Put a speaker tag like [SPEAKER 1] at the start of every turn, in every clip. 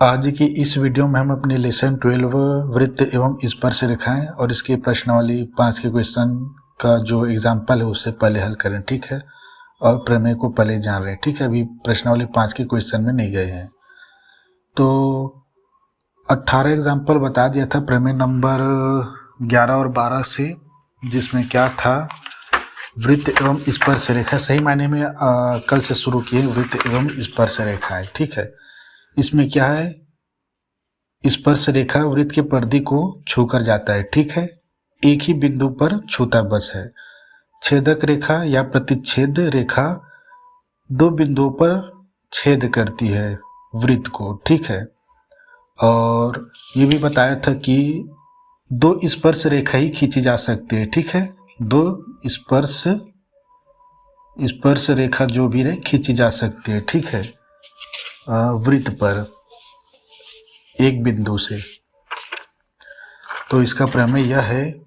[SPEAKER 1] आज की इस वीडियो में हम अपने लेसन 12 वृत्त एवं स्पर्श रेखाएं और इसके प्रश्नावली 5 के क्वेश्चन का जो एग्जाम्पल है उससे पहले हल करें, ठीक है। और प्रमेय को पहले जान रहे हैं, ठीक है। अभी प्रश्नावली 5 के क्वेश्चन में नहीं गए हैं। तो 18 एग्जाम्पल बता दिया था प्रमेय नंबर 11 और 12 से, जिसमें क्या था, वृत्त एवं स्पर्श रेखा। सही मायने में कल से शुरू किए वृत्त एवं स्पर्श रेखाएं, ठीक है। इसमें क्या है, स्पर्श रेखा वृत्त के परिधि को छूकर जाता है, ठीक है। एक ही बिंदु पर छूता बस है। छेदक रेखा या प्रतिच्छेद रेखा दो बिंदुओं पर छेद करती है वृत्त को, ठीक है। और ये भी बताया था कि दो स्पर्श रेखा ही खींची जा सकती है, ठीक है। दो स्पर्श रेखा जो भी है खींची जा सकती है, ठीक है, वृत्त पर एक बिंदु से। तो इसका प्रमेय यह है,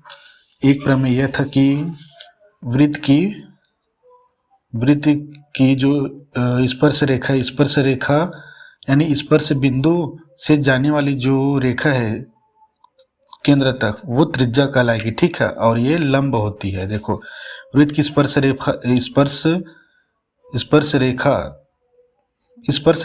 [SPEAKER 1] एक प्रमेय यह था कि वृत्त की जो स्पर्श रेखा यानी स्पर्श बिंदु से जाने वाली जो रेखा है केंद्र तक, वो त्रिज्या कहलाएगी, ठीक है। और ये लंब होती है। देखो, वृत्त की स्पर्श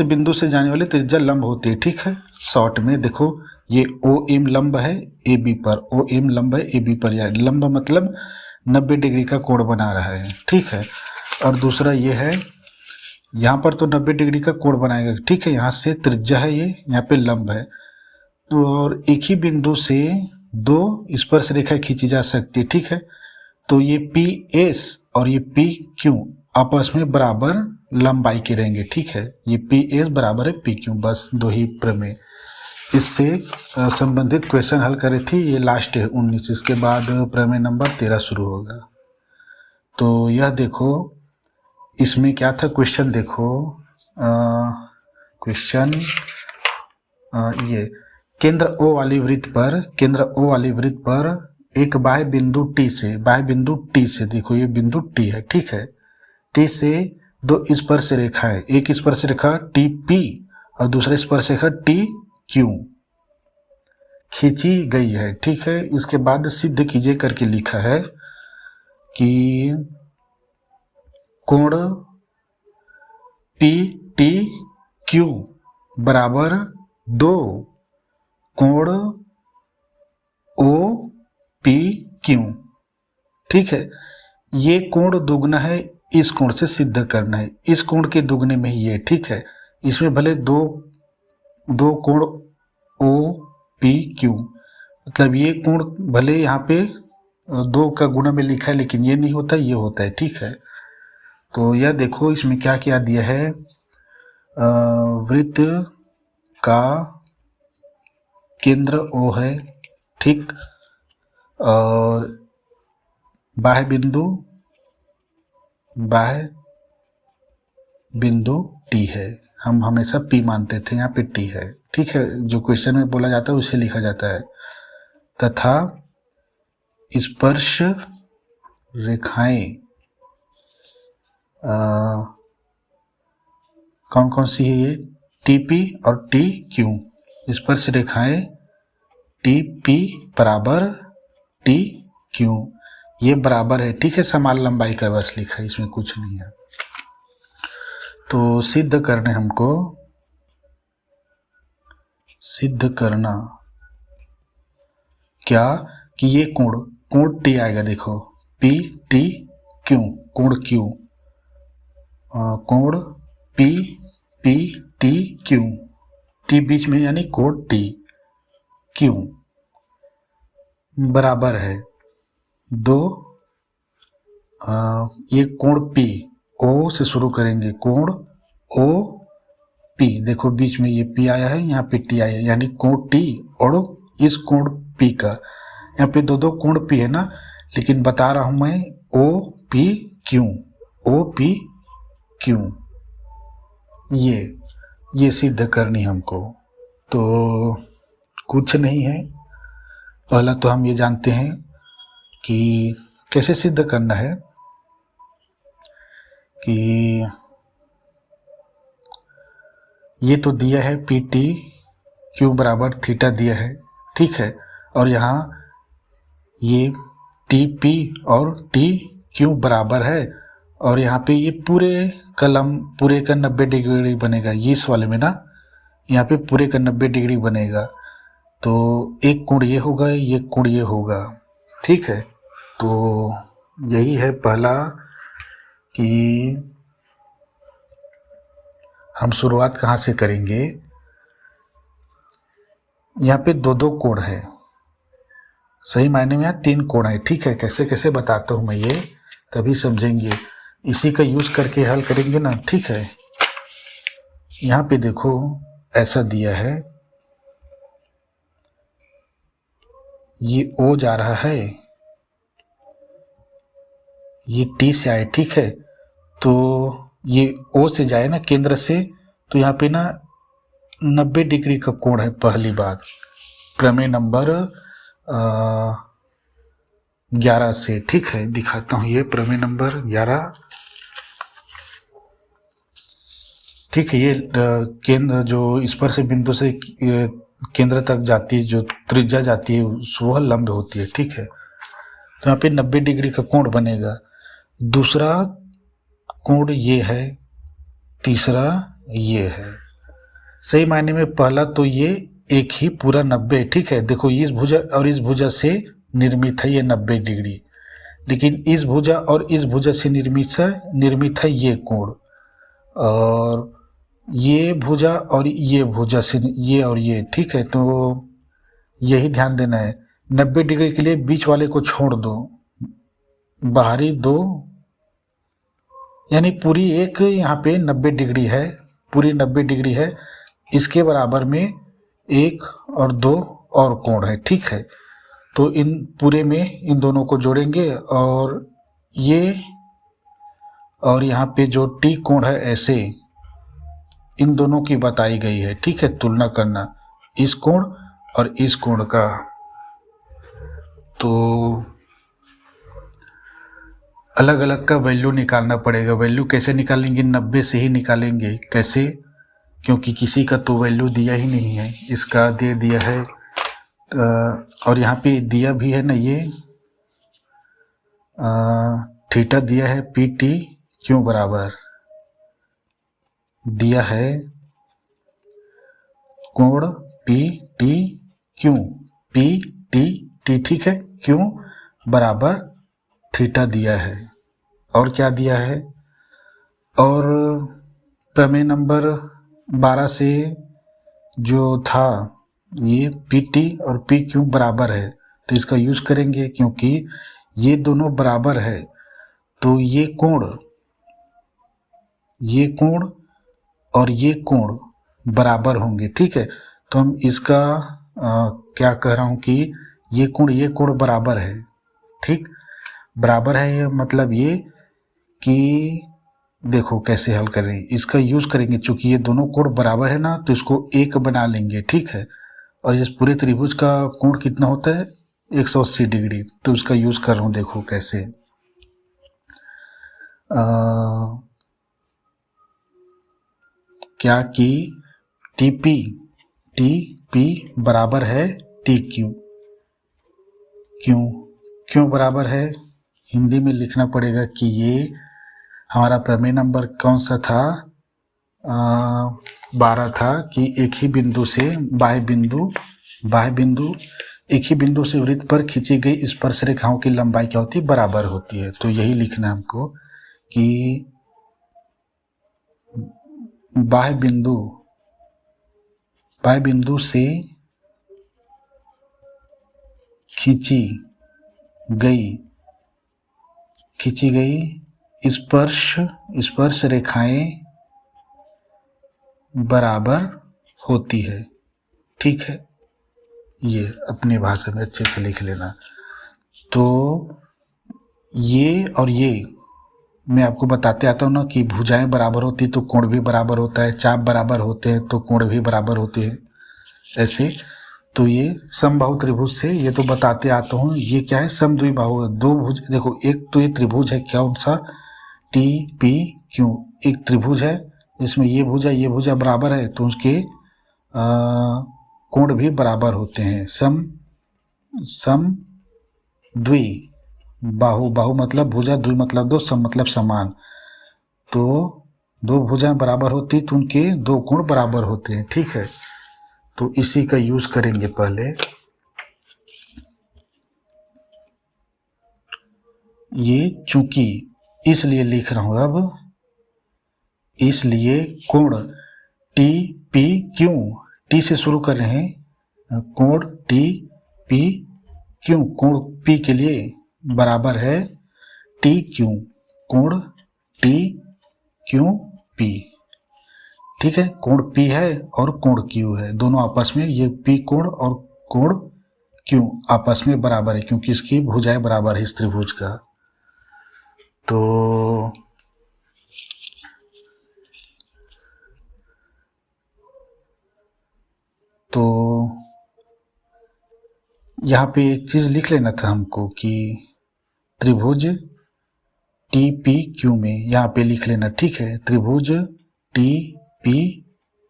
[SPEAKER 1] बिंदु से जाने वाली त्रिज्या लंब होती है, ठीक है। शॉर्ट में देखो, ये ओ एम लंब है ए बी पर, ओ एम लंब है ए बी पर, या लंब मतलब 90 डिग्री का कोण बना रहा है, ठीक है। और दूसरा ये है, यहाँ पर तो 90 डिग्री का कोण बनाएगा, ठीक है। यहाँ से त्रिज्या है, ये यहाँ पे लंब है। तो और एक ही बिंदु से दो स्पर्श रेखा खींची जा सकती है, ठीक है। तो ये पी एस और ये पी क्यू आपस में बराबर लंबाई के रहेंगे, ठीक है। ये पी एस बराबर है पी क्यू, बस दो ही प्रमेय। इससे संबंधित क्वेश्चन हल करे थी, ये लास्ट है 19। इसके बाद प्रमेय नंबर 13 शुरू होगा। तो यह देखो, इसमें क्या था क्वेश्चन, देखो क्वेश्चन ये केंद्र O वाली वृत्त पर एक बाह्य बिंदु T से, देखो ये बिंदु T है, ठीक है। T से दो स्पर्श रेखा है, एक स्पर्श रेखा TP और दूसरा स्पर्श रेखा TQ खींची गई है, ठीक है। इसके बाद सिद्ध कीजिए करके लिखा है कि कोण PTQ बराबर 2 कोण OPQ, ठीक है। ये कोण दुगना है, इस कोण से सिद्ध करना है, इस कोण के दुगने में ही ये, ठीक है। इसमें भले दो कोण OPQ, मतलब ये कोण भले यहाँ पे 2 का गुणा में लिखा है, लेकिन ये नहीं होता, ये होता है, ठीक है। तो यह देखो, इसमें क्या क्या दिया है, वृत्त का केंद्र O है, ठीक, और बाह्य बिंदु T है। हम हमेशा P मानते थे, यहाँ पे T है, ठीक है। जो क्वेश्चन में बोला जाता है उसे लिखा जाता है। तथा स्पर्श रेखाएं कौन कौन सी है, ये TP और TQ। स्पर्श रेखाएं TP बराबर TQ, ये बराबर है, ठीक है। समान लंबाई का बस लिखा है, इसमें कुछ नहीं है। तो सिद्ध करना क्या कि ये कोण T आएगा, देखो PTQ, कोण Q, कोण PPTQ, T बीच में यानी कोण TQ बराबर है 2, ये कोण P, O से शुरू करेंगे, कोण OP, देखो बीच में ये P आया है, यहाँ पे T आया है, यानी कोण T और इस कोण P का, यहाँ पे दो कोण P है ना, लेकिन बता रहा हूं मैं OPQ, ये सिद्ध करनी हमको। तो कुछ नहीं है, पहला तो हम ये जानते हैं कि कैसे सिद्ध करना है, कि ये तो दिया है PT क्यू बराबर थीटा दिया है, ठीक है। और यहाँ ये टी पी और टी क्यू बराबर है, और यहाँ पे ये पूरे का 90 डिग्री बनेगा, ये इस वाले में ना, यहाँ पे पूरे का 90 डिग्री बनेगा। तो एक कोण ये होगा, ये कोण ये होगा, ठीक है। तो यही है पहला कि हम शुरुआत कहाँ से करेंगे। यहाँ पे दो कोण है, सही मायने में यहाँ 3 कोण है, ठीक है। कैसे कैसे बताता हूँ मैं ये, तभी समझेंगे। इसी का यूज करके हल करेंगे ना, ठीक है। यहाँ पे देखो ऐसा दिया है, ये O जा रहा है, ये T से आए, ठीक है। तो ये O से जाए ना केंद्र से, तो यहाँ पे ना 90 डिग्री का कोण है। पहली बात प्रमेय नंबर 11 से, ठीक है। दिखाता हूँ, ये प्रमेय नंबर 11, ठीक है। ये केंद्र जो स्पर्श बिंदु से केंद्र तक जाती है, जो त्रिज्या जाती है वह लंब होती है, ठीक है। तो यहाँ पे 90 डिग्री का कोण बनेगा। दूसरा कोण ये है, तीसरा ये है। सही मायने में पहला तो ये एक ही पूरा 90, ठीक है। देखो इस भुजा और इस भुजा से निर्मित है ये 90 डिग्री, लेकिन इस भुजा और इस भुजा से निर्मित है ये कोण, और ये भुजा और ये भुजा से ये और ये, ठीक है। तो यही ध्यान देना है। 90 डिग्री के लिए बीच वाले को छोड़ दो, बाहरी दो, यानी पूरी एक यहाँ पे 90 डिग्री है, पूरी 90 डिग्री है। इसके बराबर में 1 और 2 और कोण है, ठीक है। तो इन पूरे में इन दोनों को जोड़ेंगे, और ये और यहाँ पे जो टी कोण है ऐसे इन दोनों की बताई गई है, ठीक है। तुलना करना इस कोण और इस कोण का। तो अलग अलग का वैल्यू निकालना पड़ेगा। वैल्यू कैसे निकालेंगे, 90 से ही निकालेंगे। कैसे, क्योंकि किसी का तो वैल्यू दिया ही नहीं है, इसका दे दिया है। और यहाँ पे दिया भी है ना, ये थीटा दिया है, पी टी क्यों बराबर दिया है, कोण पी टी क्यों, पी टी टी, ठीक है, क्यों बराबर थीटा दिया है। और क्या दिया है, और प्रमेय नंबर 12 से जो था ये पी टी और पी क्यू बराबर है, तो इसका यूज करेंगे, क्योंकि ये दोनों बराबर है। तो ये कोण और ये कोण बराबर होंगे, ठीक है। तो हम इसका क्या कह रहा हूँ कि ये कोण बराबर है, ठीक, बराबर है। ये मतलब ये कि देखो कैसे हल करें, इसका यूज करेंगे। चूंकि ये दोनों कोण बराबर है ना, तो इसको एक बना लेंगे, ठीक है। और इस पूरे त्रिभुज का कोण कितना होता है, 180 डिग्री। तो उसका यूज कर रहा हूँ, देखो कैसे। क्या कि टी पी बराबर है टी क्यों बराबर है। हिंदी में लिखना पड़ेगा कि ये हमारा प्रमेय नंबर कौन सा था, 12 था, कि एक ही बिंदु से बाह्य बिंदु एक ही बिंदु से वृत्त पर खींची गई स्पर्श रेखाओं की लंबाई क्या होती है, बराबर होती है। तो यही लिखना है हमको कि बाह्य बिंदु से खींची गई स्पर्श रेखाएं बराबर होती है, ठीक है। ये अपनी भाषा में अच्छे से लिख लेना। तो ये और ये मैं आपको बताते आता हूँ ना कि भुजाएं बराबर होती तो कोण भी बराबर होता है, चाप बराबर होते हैं तो कोण भी बराबर होते हैं, ऐसे। तो ये समबाहु त्रिभुज से ये तो बताते आता हूँ। ये क्या है, समद्विबाहु, दो भुज। देखो एक तो ये त्रिभुज है, कौन सा, टी पी क्यू, एक त्रिभुज है, इसमें ये भुजा बराबर है, तो उसके कोण भी बराबर होते हैं। सम द्वि बाहु, बाहु मतलब भुजा, द्वि मतलब दो, सम मतलब समान। तो दो भुजाएं बराबर होती तो उनके दो कोण बराबर होते हैं, ठीक है। तो इसी का यूज करेंगे पहले। ये चूंकि इसलिए लिख रहा हूं अब, इसलिए कोण टी पी क्यू, टी से शुरू कर रहे हैं, कोण टी पी क्यू, कोण पी के लिए बराबर है टी क्यू, कोण टी क्यू पी, ठीक है। कोण पी है और कोण क्यू है, दोनों आपस में, ये पी कोण और कोण क्यू आपस में बराबर है, क्योंकि इसकी भुजाएं बराबर है इस त्रिभुज का। तो यहाँ पे एक चीज लिख लेना था हमको कि त्रिभुज टी पी क्यू में, यहाँ पे लिख लेना, ठीक है। त्रिभुज टी पी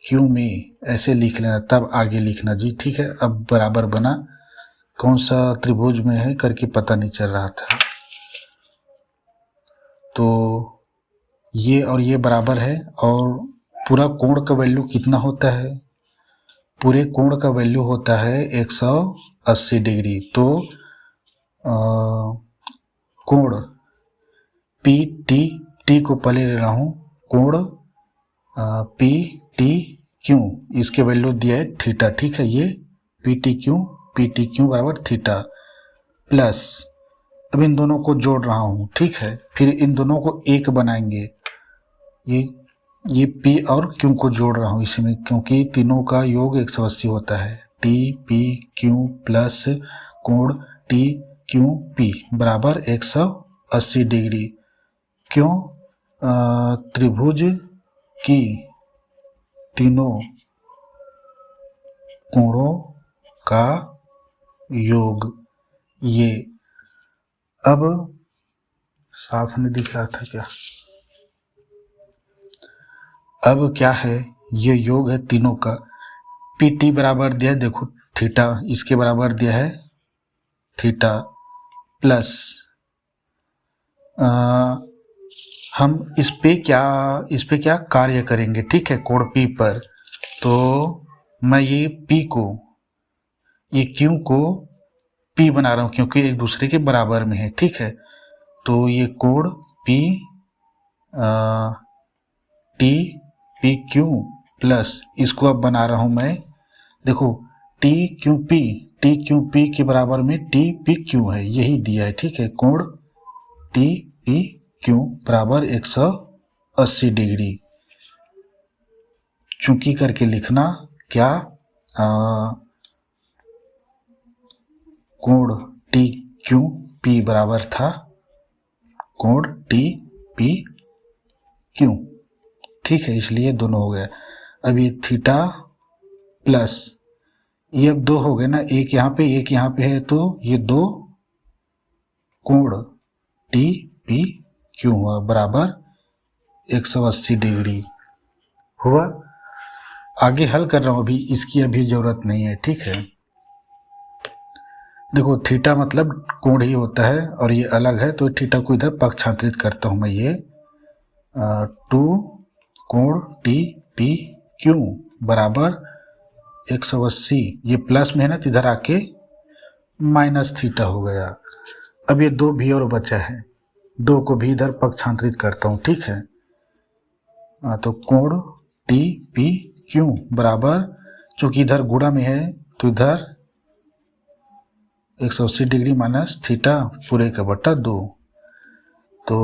[SPEAKER 1] क्यू में ऐसे लिख लेना, तब आगे लिखना जी, ठीक है। अब बराबर बना, कौन सा त्रिभुज में है करके पता नहीं चल रहा था। तो ये और ये बराबर है, और पूरा कोण का वैल्यू कितना होता है? पूरे कोण का वैल्यू होता है 180 डिग्री। तो कोण पी टी को पहले ले रहा हूँ, कोण पी टी क्यू, इसके वैल्यू दिया है थीटा, ठीक है। ये पी टी क्यू बराबर थीटा, प्लस अब इन दोनों को जोड़ रहा हूँ, ठीक है। फिर इन दोनों को एक बनाएंगे, ये पी और क्यू को जोड़ रहा हूँ इसी में, क्योंकि तीनों का योग 180 होता है। टी पी क्यू प्लस कोण टी क्यू पी बराबर 180 डिग्री। क्यों? त्रिभुज की तीनों कोणों का योग। ये अब साफ नहीं दिख रहा था क्या? अब क्या है, ये योग है तीनों का। पी टी बराबर दिया है, देखो थीटा, इसके बराबर दिया है थीटा, प्लस हम इस पे क्या कार्य करेंगे, ठीक है, कोण पी पर। तो मैं ये पी को, ये क्यू को पी बना रहा हूँ, क्योंकि एक दूसरे के बराबर में है, ठीक है। तो ये कोण P T P Q plus, इसको अब बना रहा हूँ मैं, देखो टी क्यू पी के बराबर में टी पी क्यू है, यही दिया है, ठीक है। कोण टी पी क्यू बराबर 180 डिग्री। चूंकि करके लिखना क्या, कोण टी क्यू पी बराबर था कोण टी पी क्यू, ठीक है, इसलिए दोनों हो गए। अब ये थीटा प्लस ये अब दो हो गए ना, एक यहाँ पे एक यहाँ पे है, तो ये दो कोण टी पी क्यू हुआ बराबर 180 डिग्री हुआ। आगे हल कर रहा हूँ, अभी इसकी अभी जरूरत नहीं है, ठीक है। देखो थीटा मतलब कोण ही होता है और ये अलग है, तो थीटा को इधर पक्षांतरित करता हूँ मैं, ये 2 कोण टी पी क्यू बराबर 180, ये प्लस में है ना, तो इधर आके माइनस थीटा हो गया। अब ये दो भी और बचा है, दो को भी इधर पक्षांतरित करता हूँ, ठीक है। तो कोण टी पी क्यू बराबर, चूंकि इधर गुणा में है तो इधर 180 डिग्री माइनस थीटा पूरे का बटा 2। तो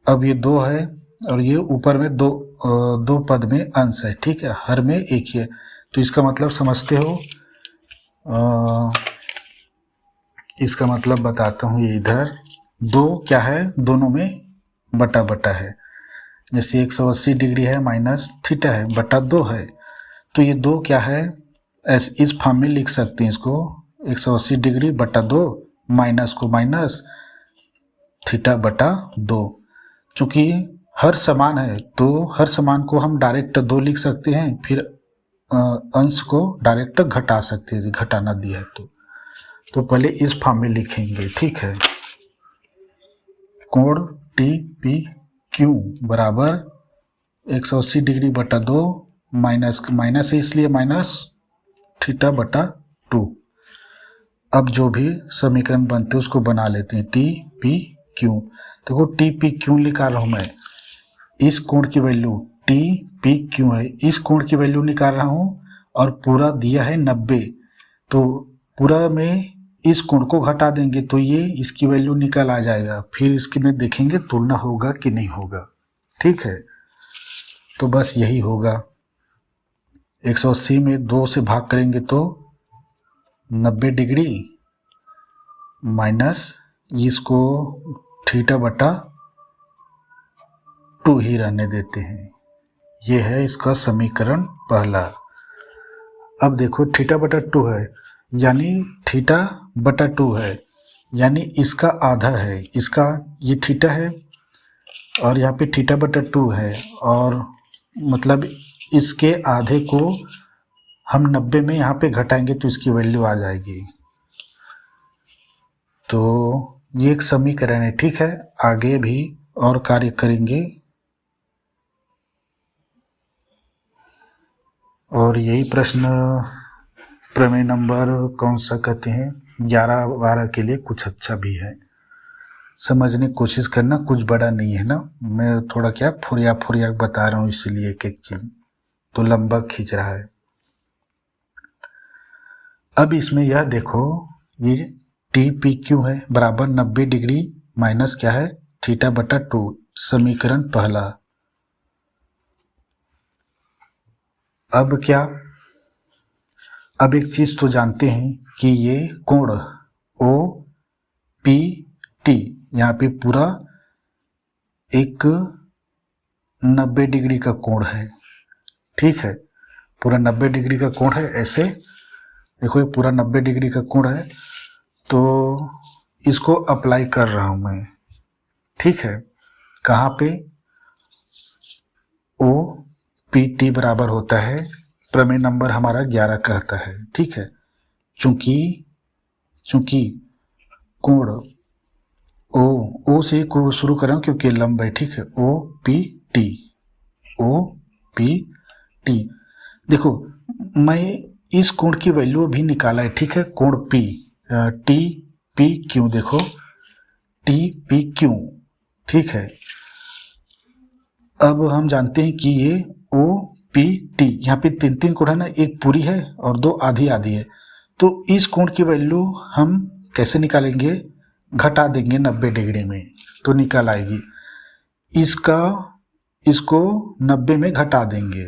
[SPEAKER 1] अब ये 2 है और ये ऊपर में दो पद में अंश है, ठीक है, हर में एक ही है। तो इसका मतलब समझते हो, इसका मतलब बताता हूँ, ये इधर 2 क्या है, दोनों में बटा बटा है। जैसे 180 डिग्री है माइनस थीटा है बटा 2 है, तो ये 2 क्या है, इस फॉर्म में लिख सकते हैं इसको, 180 डिग्री बटा 2 माइनस को माइनस थीटा बटा 2। चूंकि हर समान है तो हर समान को हम डायरेक्ट 2 लिख सकते हैं, फिर अंश को डायरेक्ट घटा सकते हैं, घटाना दिया है तो पहले इस फॉर्म में लिखेंगे, ठीक है। कोण टी पी क्यू बराबर 180 डिग्री बटा 2 माइनस है इसलिए माइनस थीटा बटा 2। अब जो भी समीकरण बनते हैं उसको बना लेते हैं। टी पी क्यू, देखो टी पी क्यू निकाल रहा हूँ मैं, इस कोण की वैल्यू टी पी क्यू है, इस कोण की वैल्यू निकाल रहा हूँ और पूरा दिया है 90, तो पूरा में इस कोण को घटा देंगे तो ये इसकी वैल्यू निकल आ जाएगा, फिर इसकी में देखेंगे तुलना होगा कि नहीं होगा, ठीक है। तो बस यही होगा, 180 में 2 से भाग करेंगे तो 90 डिग्री माइनस इसको थीटा बटा 2 ही रहने देते हैं। ये है इसका समीकरण पहला। अब देखो थीटा बटा 2 है, यानी थीटा बटा 2 है, यानी इसका आधा है, इसका ये थीटा है और यहाँ पे थीटा बटा 2 है, और मतलब इसके आधे को हम 90 में यहाँ पे घटाएंगे तो इसकी वैल्यू आ जाएगी। तो ये एक समीकरण है, ठीक है। आगे भी और कार्य करेंगे और यही प्रश्न प्रमेय नंबर कौन सा कहते हैं 11-12 के लिए कुछ अच्छा भी है, समझने की कोशिश करना, कुछ बड़ा नहीं है ना, मैं थोड़ा क्या फुरिया बता रहा हूँ इसलिए एक चीज तो लंबा खींच रहा है। अब इसमें यह देखो, ये टी पी क्यू है बराबर 90 डिग्री माइनस क्या है थीटा बटा 2, समीकरण पहला। अब क्या, अब एक चीज तो जानते हैं कि ये कोण ओ पी टी यहाँ पे पूरा एक 90 डिग्री का कोण है, ठीक है, पूरा 90 डिग्री का कोण है। ऐसे देखो ये पूरा 90 डिग्री का कोण है, तो इसको अप्लाई कर रहा हूं मैं, ठीक है। कहाँ पे, ओ पी टी बराबर होता है, प्रमेय नंबर हमारा 11 कहता है, ठीक है। चूंकि कोण ओ से शुरू कर रहा हूँ क्योंकि लंब है, ठीक है। ओ पी टी देखो मैं इस कोण की वैल्यू भी निकाला है, ठीक है। कोण पी टी पी क्यू, देखो टी पी क्यू, ठीक है। अब हम जानते हैं कि ये ओ पी टी यहाँ पे 3 कोण है ना, एक पूरी है और 2 आधी है, तो इस कोण की वैल्यू हम कैसे निकालेंगे, घटा देंगे 90 डिग्री में तो निकल आएगी। इसको 90 में घटा देंगे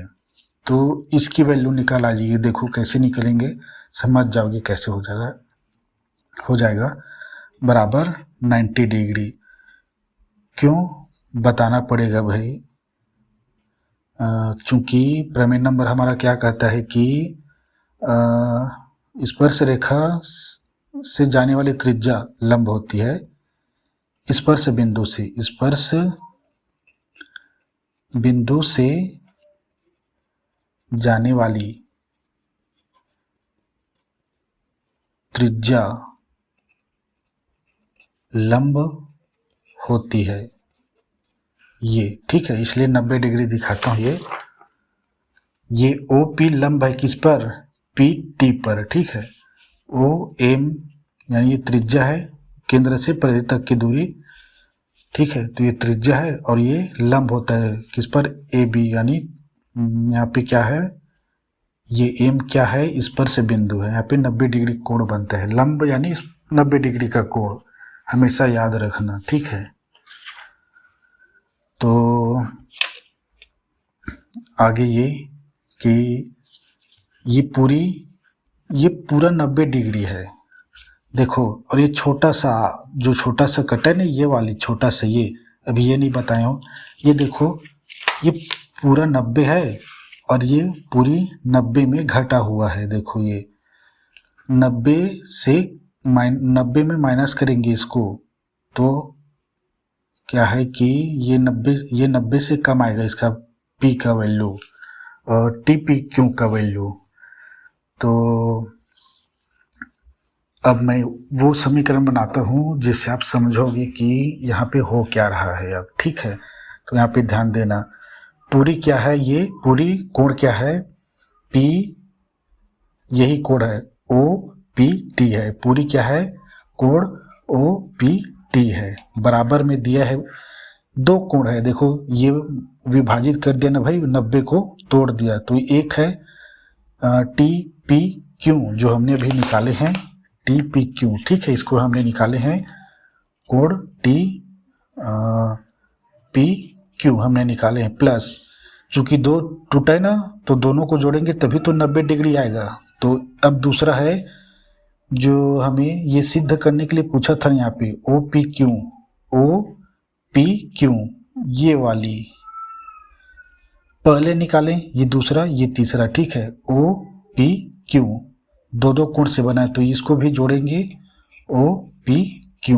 [SPEAKER 1] तो इसकी वैल्यू निकल आ जाएगी। देखो कैसे निकलेंगे, समझ जाओगे कैसे हो जाएगा बराबर 90 डिग्री। क्यों बताना पड़ेगा भाई, चूंकि प्रमेय नंबर हमारा क्या कहता है कि स्पर्श रेखा से जाने वाली त्रिज्या लंब होती है स्पर्श बिंदु से जाने वाली त्रिज्या लंब होती है, ये ठीक है। इसलिए 90 डिग्री दिखाता हूँ। ये ओ पी लंब है किस पर, पी टी पर, ठीक है। ओ एम यानी ये त्रिज्या है, केंद्र से परिधि तक की दूरी, ठीक है। तो ये त्रिज्या है और ये लंब होता है किस पर, ए बी, यानी यहाँ पे क्या है, ये एम क्या है, इस पर से बिंदु है, यहाँ पे 90 डिग्री कोण बनता है। लंब यानी 90 डिग्री का कोण, हमेशा याद रखना, ठीक है। तो आगे ये कि ये पूरा 90 डिग्री है, देखो। और ये छोटा सा कट है ना, ये वाली छोटा सा, ये अभी ये नहीं बताया हूँ, ये देखो ये पूरा 90 है और ये पूरी 90 में घटा हुआ है। देखो ये 90 में माइनस करेंगे इसको तो क्या है कि ये 90 से कम आएगा इसका पी का वैल्यू, और टी पी क्यू का वैल्यू। तो अब मैं वो समीकरण बनाता हूँ जिससे आप समझोगे कि यहाँ पे हो क्या रहा है अब, ठीक है। तो यहाँ पे ध्यान देना, पूरी क्या है, ये पूरी कोण क्या है, पी, यही कोण है ओ पी टी है, पूरी क्या है, कोण ओ पी टी है। बराबर में दिया है दो कोण है, देखो ये विभाजित कर दिया ना भाई, 90 को तोड़ दिया, तो एक है टी पी क्यू जो हमने अभी निकाले हैं, टी पी क्यू, ठीक है, इसको हमने निकाले हैं कोण टी पी क्यू हमने निकाले हैं, प्लस चूंकि दो टूटा है ना तो दोनों को जोड़ेंगे तभी तो 90 डिग्री आएगा। तो अब दूसरा है जो हमें ये सिद्ध करने के लिए पूछा था यहाँ पे, ओ पी क्यू, ये वाली पहले निकालें, ये दूसरा ये तीसरा, ठीक है, ओ पी क्यू दो दो कोण से बना है तो इसको भी जोड़ेंगे, ओ पी क्यू,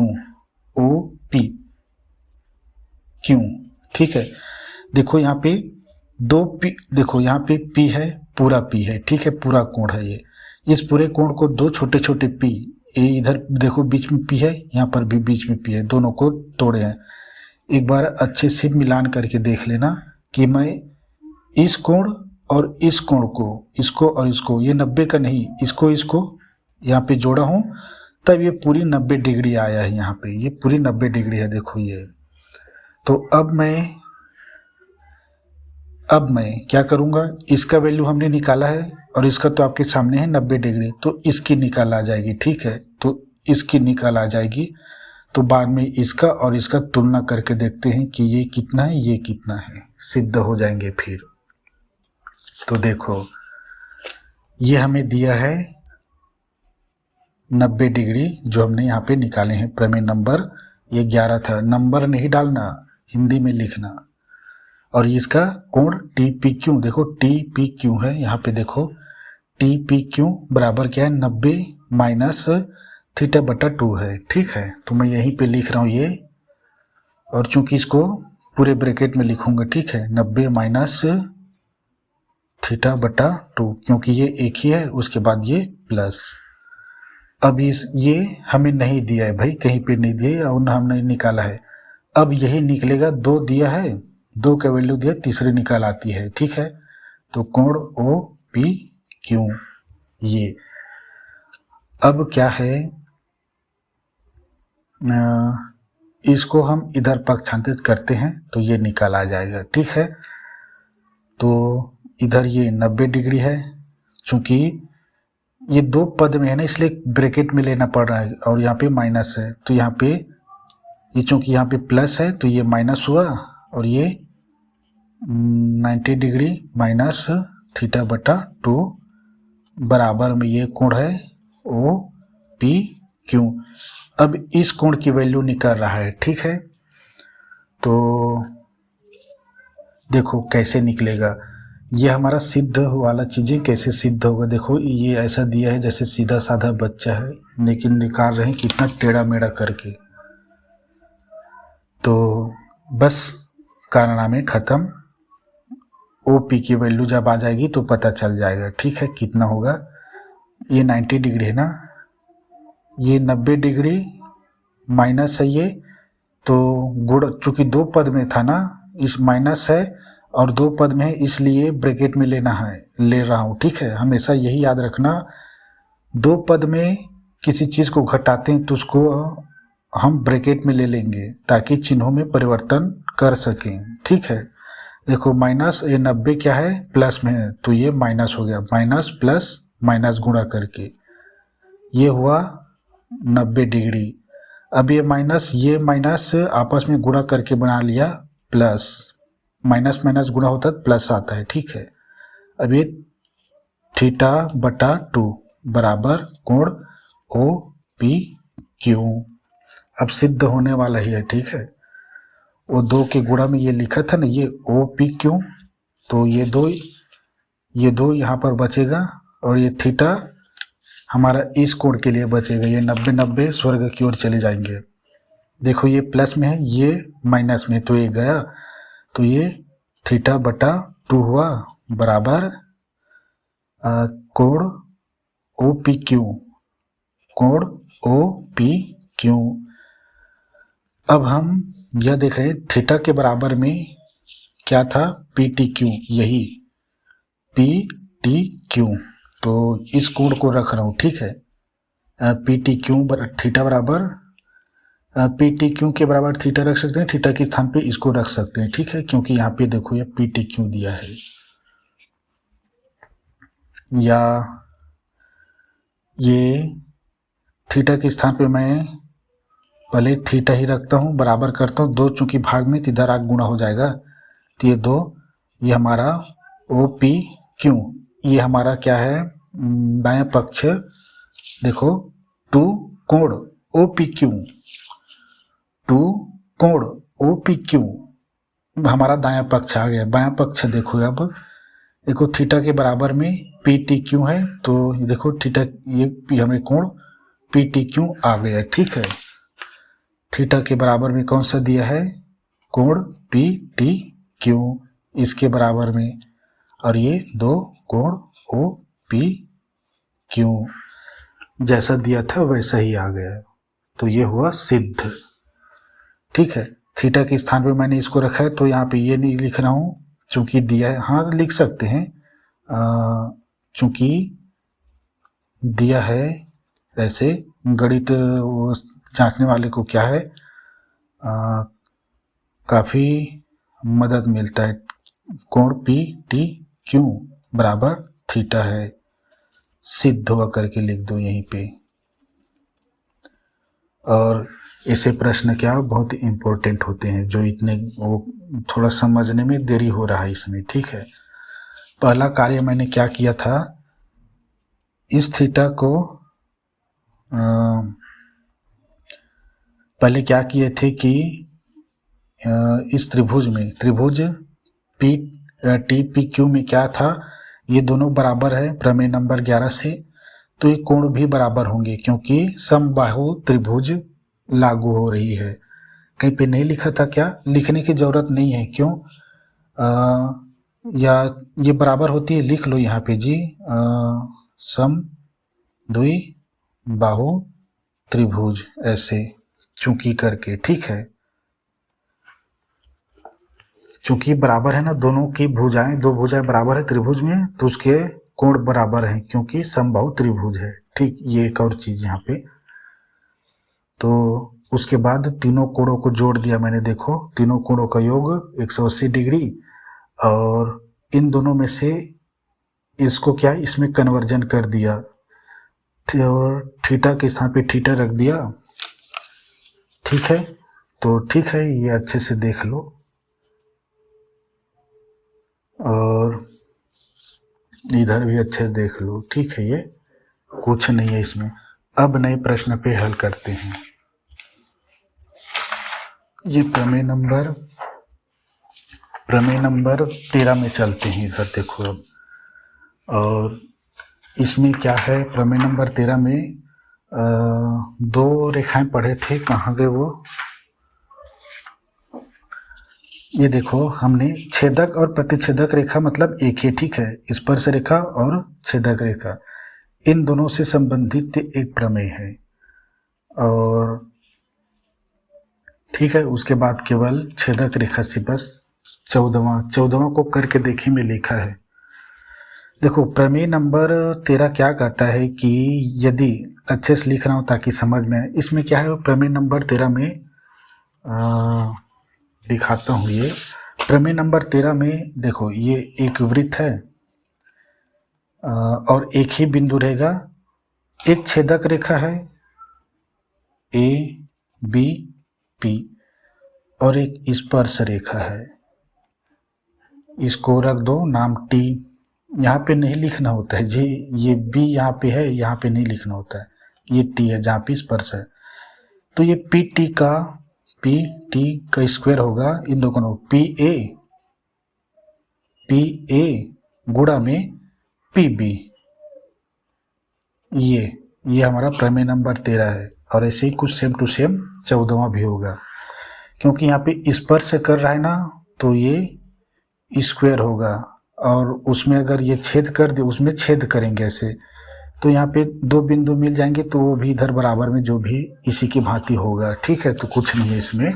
[SPEAKER 1] ठीक है। देखो यहाँ पे दो पी, देखो यहाँ पे पी है, पूरा पी है, ठीक है, पूरा कोण है ये, इस पूरे कोण को दो छोटे छोटे पी, ये इधर देखो बीच में पी है, यहाँ पर भी बीच में पी है, दोनों को तोड़े हैं। एक बार अच्छे से मिलान करके देख लेना कि मैं इस कोण और इस कोण को, इसको और इसको, ये 90 का नहीं, इसको यहाँ पे जोड़ा हूँ तब ये पूरी 90 डिग्री आया है, यहाँ पे ये पूरी 90 डिग्री है, देखो ये। तो अब मैं क्या करूँगा, इसका वैल्यू हमने निकाला है और इसका तो आपके सामने है 90 डिग्री, तो इसकी निकाल आ जाएगी, ठीक है, तो इसकी निकाल आ जाएगी। तो बाद में इसका और इसका तुलना करके देखते हैं कि ये कितना है, ये कितना है, सिद्ध हो जाएंगे फिर। तो देखो ये हमें दिया है 90 डिग्री जो हमने यहाँ पे निकाले हैं, प्रमेय नंबर ये 11 था, नंबर नहीं डालना, हिंदी में लिखना। और इसका कोण टी पी क्यू, देखो टी पी क्यू है, यहाँ पे देखो टी पी क्यू बराबर क्या है, 90 माइनस थीटा बटा 2 है, ठीक है। तो मैं यहीं पे लिख रहा हूँ ये, और चूंकि इसको पूरे ब्रैकेट में लिखूंगा, ठीक है, 90 माइनस थीटा बटा 2, क्योंकि ये एक ही है, उसके बाद ये प्लस। अब ये हमें नहीं दिया है भाई, कहीं पे नहीं दिया है और ना हमने निकाला है, अब यही निकलेगा, दो दिया है, दो का वैल्यू दिया, तीसरी निकाल आती है, ठीक है। तो कोण ओ पी क्यू ये, अब क्या है, इसको हम इधर पक्षांतरित करते हैं तो ये निकाल आ जाएगा, ठीक है। तो इधर ये 90 डिग्री है, चूंकि ये दो पद में है ना इसलिए ब्रैकेट में लेना पड़ रहा है, और यहाँ पे माइनस है, तो यहाँ पे ये चूंकि यहाँ पे प्लस है तो ये माइनस हुआ, और ये 90 डिग्री माइनस थीटा बटा 2 बराबर में ये कोण है ओ पी क्यू। अब इस कोण की वैल्यू निकल रहा है, ठीक है। तो देखो कैसे निकलेगा, ये हमारा सिद्ध वाला चीज़ें कैसे सिद्ध होगा, देखो ये ऐसा दिया है जैसे सीधा साधा बच्चा है, लेकिन निकाल रहे हैं कितना टेढ़ा मेढ़ा करके। तो बस कारनामे ख़त्म, ओ पी की वैल्यू जब आ जाएगी तो पता चल जाएगा, ठीक है, कितना होगा। ये 90 डिग्री है ना, ये 90 डिग्री माइनस है ये, तो गुण चूँकि दो पद में था ना, इस माइनस है और दो पद में है, इसलिए ब्रैकेट में लेना है, ले रहा हूँ, ठीक है। हमेशा यही याद रखना, दो पद में किसी चीज़ को घटाते हैं तो उसको हम ब्रैकेट में ले लेंगे ताकि चिन्हों में परिवर्तन कर सकें, ठीक है। देखो माइनस, ये 90 क्या है, प्लस में है, तो ये माइनस हो गया, माइनस प्लस माइनस गुणा करके ये हुआ 90 डिग्री। अब ये माइनस आपस में गुणा करके बना लिया प्लस, माइनस माइनस गुणा होता है प्लस आता है, ठीक है। अब ये थीटा बटा 2 बराबर कोण ओ पी क्यू, अब सिद्ध होने वाला ही है, ठीक है। वो दो के गुणा में ये लिखा था ना, ये ओ पी क्यू, तो ये दो यहाँ पर बचेगा, और ये थीटा हमारा इस कोण के लिए बचेगा, ये 90 स्वर्ग की ओर चले जाएंगे। देखो ये प्लस में है, ये माइनस में, तो ये गया, तो ये थीटा बटा 2 हुआ, बराबर कोण ओ पी क्यू, कोण ओ पी क्यू। अब हम यह देख रहे हैं थीटा के बराबर में क्या था, पी टी क्यू, यही पी टी क्यू। तो इस कोण को रख रहा हूँ, ठीक है। पी टी क्यू थीटा बराबर पी टी क्यू के बराबर थीटा रख सकते हैं, थीटा के स्थान पे इसको रख सकते हैं, ठीक है, क्योंकि यहाँ पे देखो ये पी टी क्यू दिया है। या ये थीटा के स्थान पे मैं पहले थीटा ही रखता हूँ, बराबर करता हूँ, दो चूंकि भाग में, तो इधर आग गुणा हो जाएगा, तो ये दो, ये हमारा ओ पी क्यू, ये हमारा क्या है, दायां पक्ष, देखो टू कोण ओ पी क्यू, टू कोण ओ पी क्यू हमारा दायां पक्ष आ गया। बायां पक्ष देखो, अब देखो थीटा के बराबर में पी टी क्यू है, तो देखो थीटा, ये हमें कोण पी टी क्यू आ गया, ठीक है। थीटा के बराबर में कौन सा दिया है, कोण पी टी क्यू, इसके बराबर में, और ये दो कोण ओ पी क्यू, जैसा दिया था वैसा ही आ गया, तो ये हुआ सिद्ध, ठीक है। थीटा के स्थान पे मैंने इसको रखा है, तो यहाँ पे ये नहीं लिख रहा हूँ चूंकि दिया है, हाँ लिख सकते हैं, चूंकि दिया है, ऐसे गणित वो जांचने वाले को क्या है, काफ़ी मदद मिलता है। कोण पी टी क्यू बराबर थीटा है, सिद्ध हुआ करके लिख दो यहीं पे। और ऐसे प्रश्न क्या बहुत इम्पोर्टेंट होते हैं, जो इतने वो थोड़ा समझने में देरी हो रहा है इसमें, ठीक है। पहला कार्य मैंने क्या किया था, इस थीटा को पहले क्या किए थे कि इस त्रिभुज में, त्रिभुज पी टी पी क्यू में क्या था, ये दोनों बराबर है प्रमेय नंबर 11 से, तो ये कोण भी बराबर होंगे, क्योंकि समबाहु त्रिभुज लागू हो रही है। कहीं पे नहीं लिखा था क्या, लिखने की जरूरत नहीं है, क्यों, या ये बराबर होती है, लिख लो यहाँ पे जी, सम द्वि बाहु त्रिभुज, ऐसे चूंकि करके, ठीक है। चूंकि बराबर है ना, दोनों की भुजाएं, दो भुजाएं बराबर है त्रिभुज में, तो उसके कोण बराबर हैं, क्योंकि समबाहु त्रिभुज है, ठीक। ये एक और चीज यहाँ पे, तो उसके बाद तीनों कोणों को जोड़ दिया मैंने, देखो तीनों कोणों का योग 180 डिग्री, और इन दोनों में से इसको क्या, इसमें कन्वर्जन कर दिया, और थीटा के स्थान पे थीटा रख दिया, ठीक है। तो ठीक है, ये अच्छे से देख लो, और इधर भी अच्छे से देख लो, ठीक है। ये कुछ नहीं है इसमें। अब नए प्रश्न पे हल करते हैं। ये प्रमेय नंबर 13 में चलते हैं, इधर देखो अब। और इसमें क्या है, प्रमेय नंबर 13 में दो रेखाएं पढ़े थे, कहाँ गए वो, ये देखो हमने छेदक और प्रतिच्छेदक रेखा मतलब एक ही, ठीक है, स्पर्श रेखा और छेदक रेखा, इन दोनों से संबंधित एक प्रमेय है, और ठीक है। उसके बाद केवल छेदक रेखा से बस 14वां को करके देखे में लिखा है। देखो प्रमेय नंबर 13 क्या कहता है कि यदि, अच्छे से लिख रहा हूँ ताकि समझ में, इसमें क्या है, प्रमेय नंबर 13 में दिखाता हूँ। ये प्रमेय नंबर 13 में देखो, ये एक वृत्त है, और एक ही बिंदु रहेगा, एक छेदक रेखा है ए बी पी, और एक स्पर्श रेखा है, इसको रख दो नाम टी। यहाँ पे नहीं लिखना होता है जी, ये बी यहाँ पे है, यहाँ पे नहीं लिखना होता है, ये टी है जहाँ पे स्पर्श है। तो ये पी टी का स्क्वायर होगा, इन दोनों पी ए गुणा में पी बी, ये हमारा प्रमेय नंबर 13 है। और ऐसे ही कुछ सेम टू सेम 14वां भी होगा, क्योंकि यहाँ पे स्पर्श कर रहा है ना, तो ये स्क्वायर होगा, और उसमें अगर ये छेद कर दे, उसमें छेद करेंगे ऐसे, तो यहाँ पे दो बिंदु मिल जाएंगे, तो वो भी इधर बराबर में जो भी इसी की भांति होगा। ठीक है, तो कुछ नहीं है इसमें।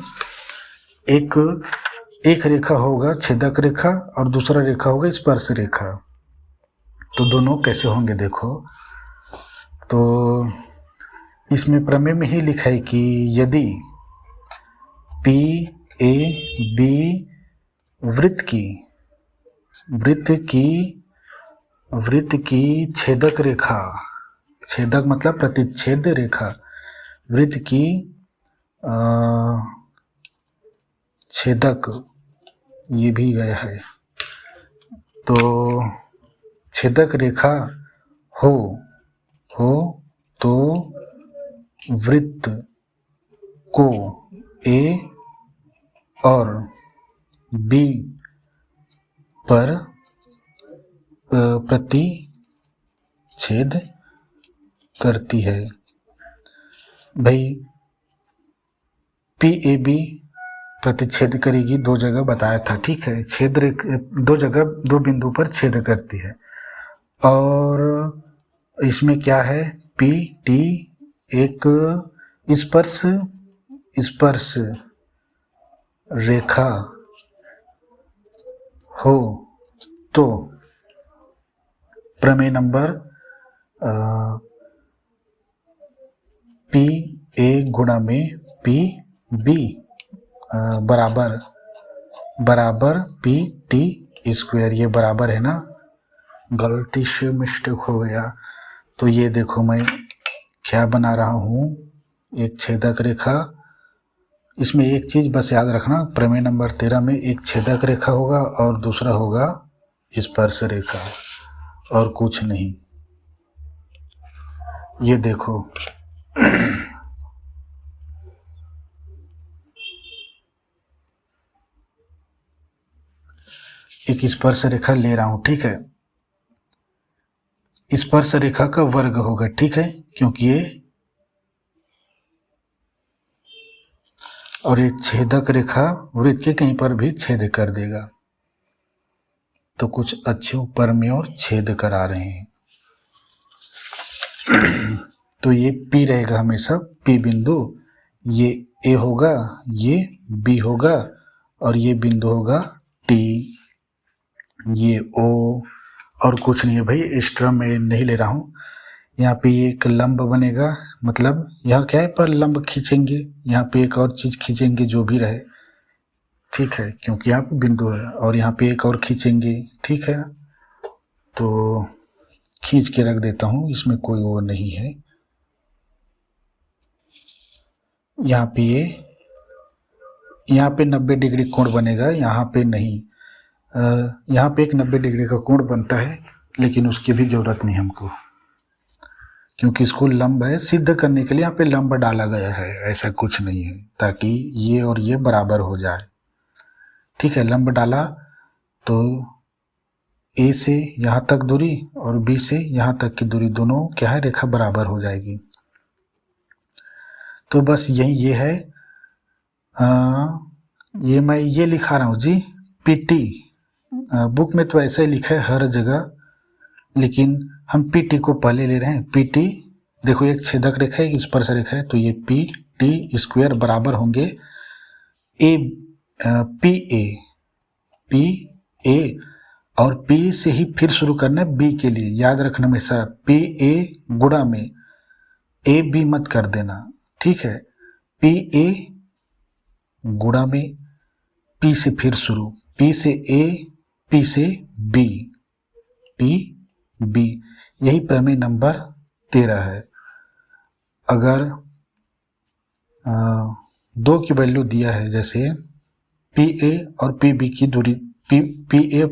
[SPEAKER 1] एक रेखा होगा छेदक रेखा और दूसरा रेखा होगा स्पर्श रेखा। तो दोनों कैसे होंगे देखो, तो इसमें प्रमेय में ही लिखा है कि यदि पी ए बी वृत्त की छेदक रेखा, छेदक मतलब प्रतिच्छेद रेखा, वृत्त की छेदक, ये भी गया है, तो छेदक रेखा हो तो वृत्त को ए और बी पर प्रतिच्छेद करती है। भाई पी ए बी प्रतिच्छेद करेगी, दो जगह बताया था। ठीक है, छेद दो जगह दो बिंदु पर छेद करती है। और इसमें क्या है, पी टी एक स्पर्श रेखा हो तो प्रमेय नंबर पी ए गुणा में पी बी बराबर पी टी स्क्वायर, ये बराबर है ना, गलती से मिस्टेक हो गया। तो ये देखो मैं क्या बना रहा हूँ, एक छेदक रेखा, इसमें एक चीज बस याद रखना, प्रमेय नंबर 13 में एक छेदक रेखा होगा और दूसरा होगा स्पर्श रेखा, और कुछ नहीं। ये देखो एक स्पर्श रेखा ले रहा हूं, ठीक है, स्पर्श रेखा का वर्ग होगा, ठीक है, क्योंकि ये, और एक छेदक रेखा वृत्त के कहीं पर भी छेद कर देगा। तो कुछ अच्छे ऊपर में और छेद करा रहे हैं। तो ये P रहेगा हमेशा, P बिंदु, ये A होगा, ये B होगा, और ये बिंदु होगा T, ये O, और कुछ नहीं है भाई, एक्स्ट्रा मैं नहीं ले रहा हूँ। यहाँ पे एक लंब बनेगा, मतलब यहाँ क्या है, पर लंब खींचेंगे, यहाँ पे एक और चीज खींचेंगे जो भी रहे, ठीक है, क्योंकि यहाँ पे बिंदु है, और यहाँ पे एक और खींचेंगे, ठीक है। तो खींच के रख देता हूँ, इसमें कोई वो नहीं है। यहाँ पे 90 डिग्री कोण बनेगा, यहाँ पे नहीं, यहाँ पे एक 90 डिग्री का कोण बनता है, लेकिन उसकी भी जरूरत नहीं हमको, क्योंकि इसको लंब है, सिद्ध करने के लिए यहाँ पे लंब डाला गया है, ऐसा कुछ नहीं है, ताकि ये और ये बराबर हो जाए, ठीक है। लंब डाला तो ए से यहाँ तक दूरी और बी से यहाँ तक की दूरी, दोनों क्या है, रेखा बराबर हो जाएगी। तो बस यही ये है, ये मैं ये लिखा रहा हूँ जी, पीटी, बुक में तो ऐसे ही लिखा है हर जगह, लेकिन हम पीटी को पहले ले रहे हैं। पीटी देखो, एक छेदक रेखा है, एक स्पर्श रेखा है, तो ये पी टी स्क्वायर बराबर होंगे पी ए, और पी से ही फिर शुरू करना है बी के लिए, याद रखना हमेशा, पी ए गुणा में ए बी मत कर देना, ठीक है। पी ए गुणा में पी से फिर शुरू, पी से ए, पी से बी, पी बी, यही प्रमेय नंबर 13 है। अगर 2 की वैल्यू दिया है, जैसे पी ए और पी बी की दूरी, पी ए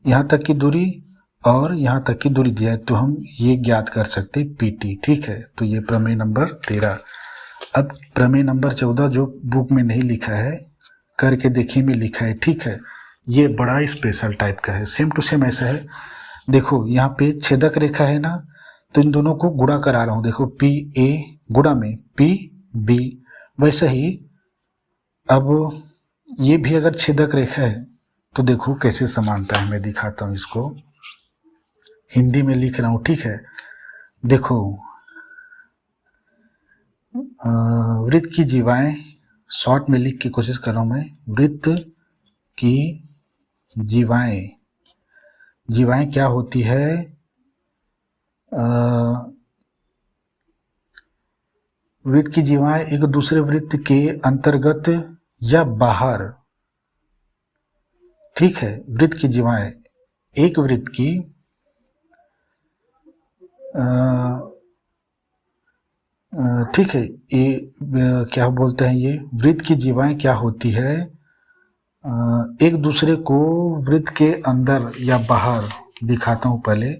[SPEAKER 1] यहाँ तक की दूरी और यहाँ तक की दूरी दिया है, तो हम ये ज्ञात कर सकते पी टी, ठीक है। तो ये प्रमेय नंबर 13। अब प्रमेय नंबर 14 जो बुक में नहीं लिखा है, करके देखिए में लिखा है, ठीक है, ये बड़ा स्पेशल टाइप का है, सेम टू सेम ऐसा है। देखो यहाँ पे छेदक रेखा है ना, तो इन दोनों को गुणा करा रहा हूँ, देखो पी ए गुणा में पी बी। वैसे ही अब ये भी अगर छेदक रेखा है तो देखो कैसे समानता है, मैं दिखाता हूँ इसको, हिंदी में लिख रहा हूँ, ठीक है। देखो वृत्त की जीवाएं, शॉर्ट में लिख की कोशिश कर रहा हूँ मैं। वृत्त की जीवाएं, जीवाएं क्या होती है? वृत्त की जीवाएं एक दूसरे वृत्त के अंतर्गत या बाहर, ठीक है। वृत्त की जीवाएं एक वृत्त की ठीक है, ये क्या बोलते हैं, ये वृत्त की जीवाएं क्या होती है? एक दूसरे को वृत्त के अंदर या बाहर, दिखाता हूँ पहले,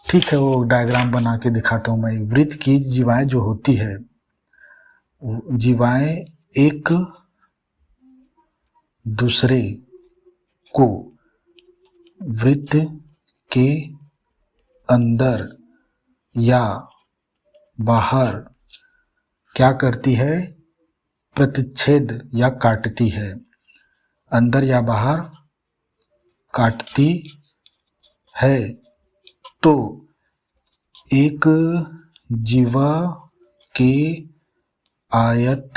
[SPEAKER 1] ठीक है, वो डायग्राम बना के दिखाता हूँ मैं। वृत्त की जीवाएं जो होती है, जीवाएं एक दूसरे को वृत्त के अंदर या बाहर क्या करती है? प्रतिच्छेद या काटती है। अंदर या बाहर काटती है। तो एक जीवा के आयत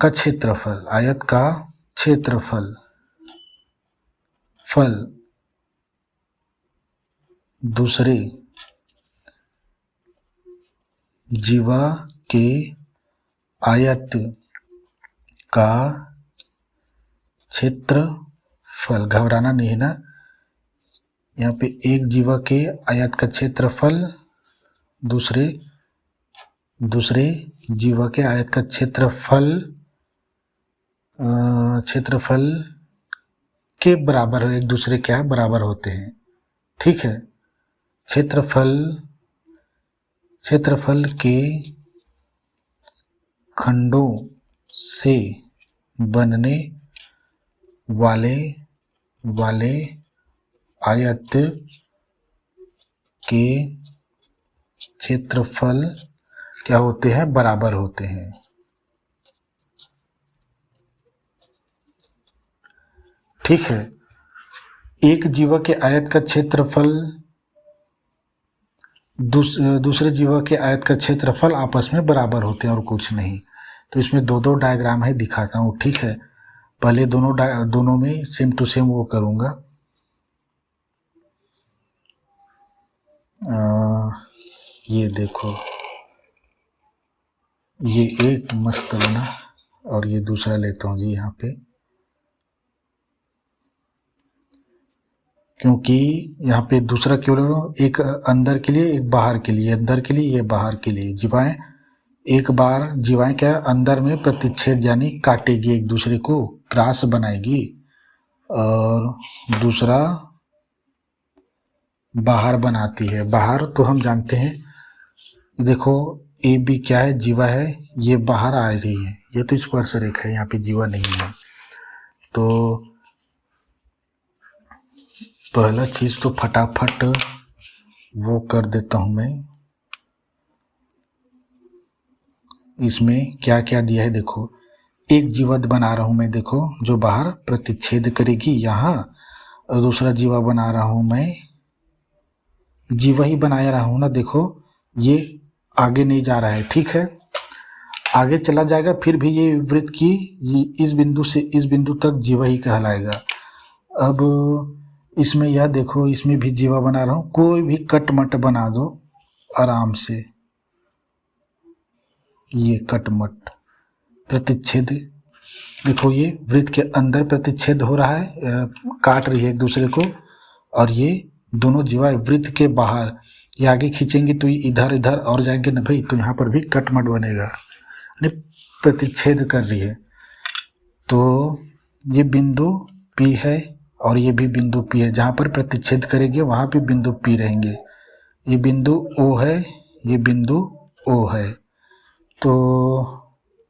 [SPEAKER 1] का क्षेत्रफल, आयत का क्षेत्रफल दूसरे जीवा के आयत का क्षेत्रफल, घबराना नहीं है ना, यहाँ पे एक जीवा के आयत का क्षेत्रफल दूसरे जीवा के आयत का क्षेत्रफल के बराबर है, एक दूसरे क्या है, बराबर होते हैं, ठीक है। क्षेत्रफल के खंडों से बनने वाले आयत के क्षेत्रफल क्या होते हैं? बराबर होते हैं, ठीक है। एक जीवा के आयत का क्षेत्रफल दूसरे जीवा के आयत का क्षेत्रफल आपस में बराबर होते हैं और कुछ नहीं। तो इसमें दो डायग्राम है, दिखाता हूँ, ठीक है। पहले दोनों में सेम टू सेम वो करूँगा। ये देखो, ये एक मस्त बना और ये दूसरा लेता हूँ जी यहाँ पे, क्योंकि यहाँ पे दूसरा क्यों ले रहा हूँ? एक अंदर के लिए, एक बाहर के लिए, अंदर के लिए, ये बाहर के लिए। जीवाएं एक बार, जीवाएं क्या अंदर में प्रतिच्छेद यानी काटेगी, एक दूसरे को क्रॉस बनाएगी, और दूसरा बाहर बनाती है। बाहर तो हम जानते हैं, देखो ए बी क्या है? जीवा है, ये बाहर आ रही है, ये तो स्पर्श रेखा है, यहाँ पे जीवा नहीं है। तो पहला चीज तो फटाफट वो कर देता हूं मैं। इसमें क्या क्या दिया है देखो, एक जीवत बना रहा हूं मैं, देखो, जो बाहर प्रतिच्छेद करेगी यहाँ, और दूसरा जीवा बना रहा हूं मैं, जीवा ही बनाया रहा हूं ना, देखो ये आगे नहीं जा रहा है, ठीक है, आगे चला जाएगा, फिर भी ये वृत्त की इस बिंदु से इस बिंदु तक जीवा ही कहलाएगा। अब इसमें यह देखो, इसमें भी जीवा बना रहा हूँ, कोई भी कट मट बना दो आराम से, ये कट मट प्रतिच्छेद, देखो ये वृत्त के अंदर प्रतिच्छेद हो रहा है, काट रही है एक दूसरे को, और ये दोनों जीवा वृत्त के बाहर, ये आगे खींचेंगे तो इधर इधर और जाएंगे ना भाई, तो यहाँ पर भी कट मट बनेगा, प्रतिच्छेद कर रही है। तो ये बिंदु P है और ये भी बिंदु P है, जहाँ पर प्रतिच्छेद करेंगे वहाँ पे बिंदु P रहेंगे। ये बिंदु O है, ये बिंदु O है। तो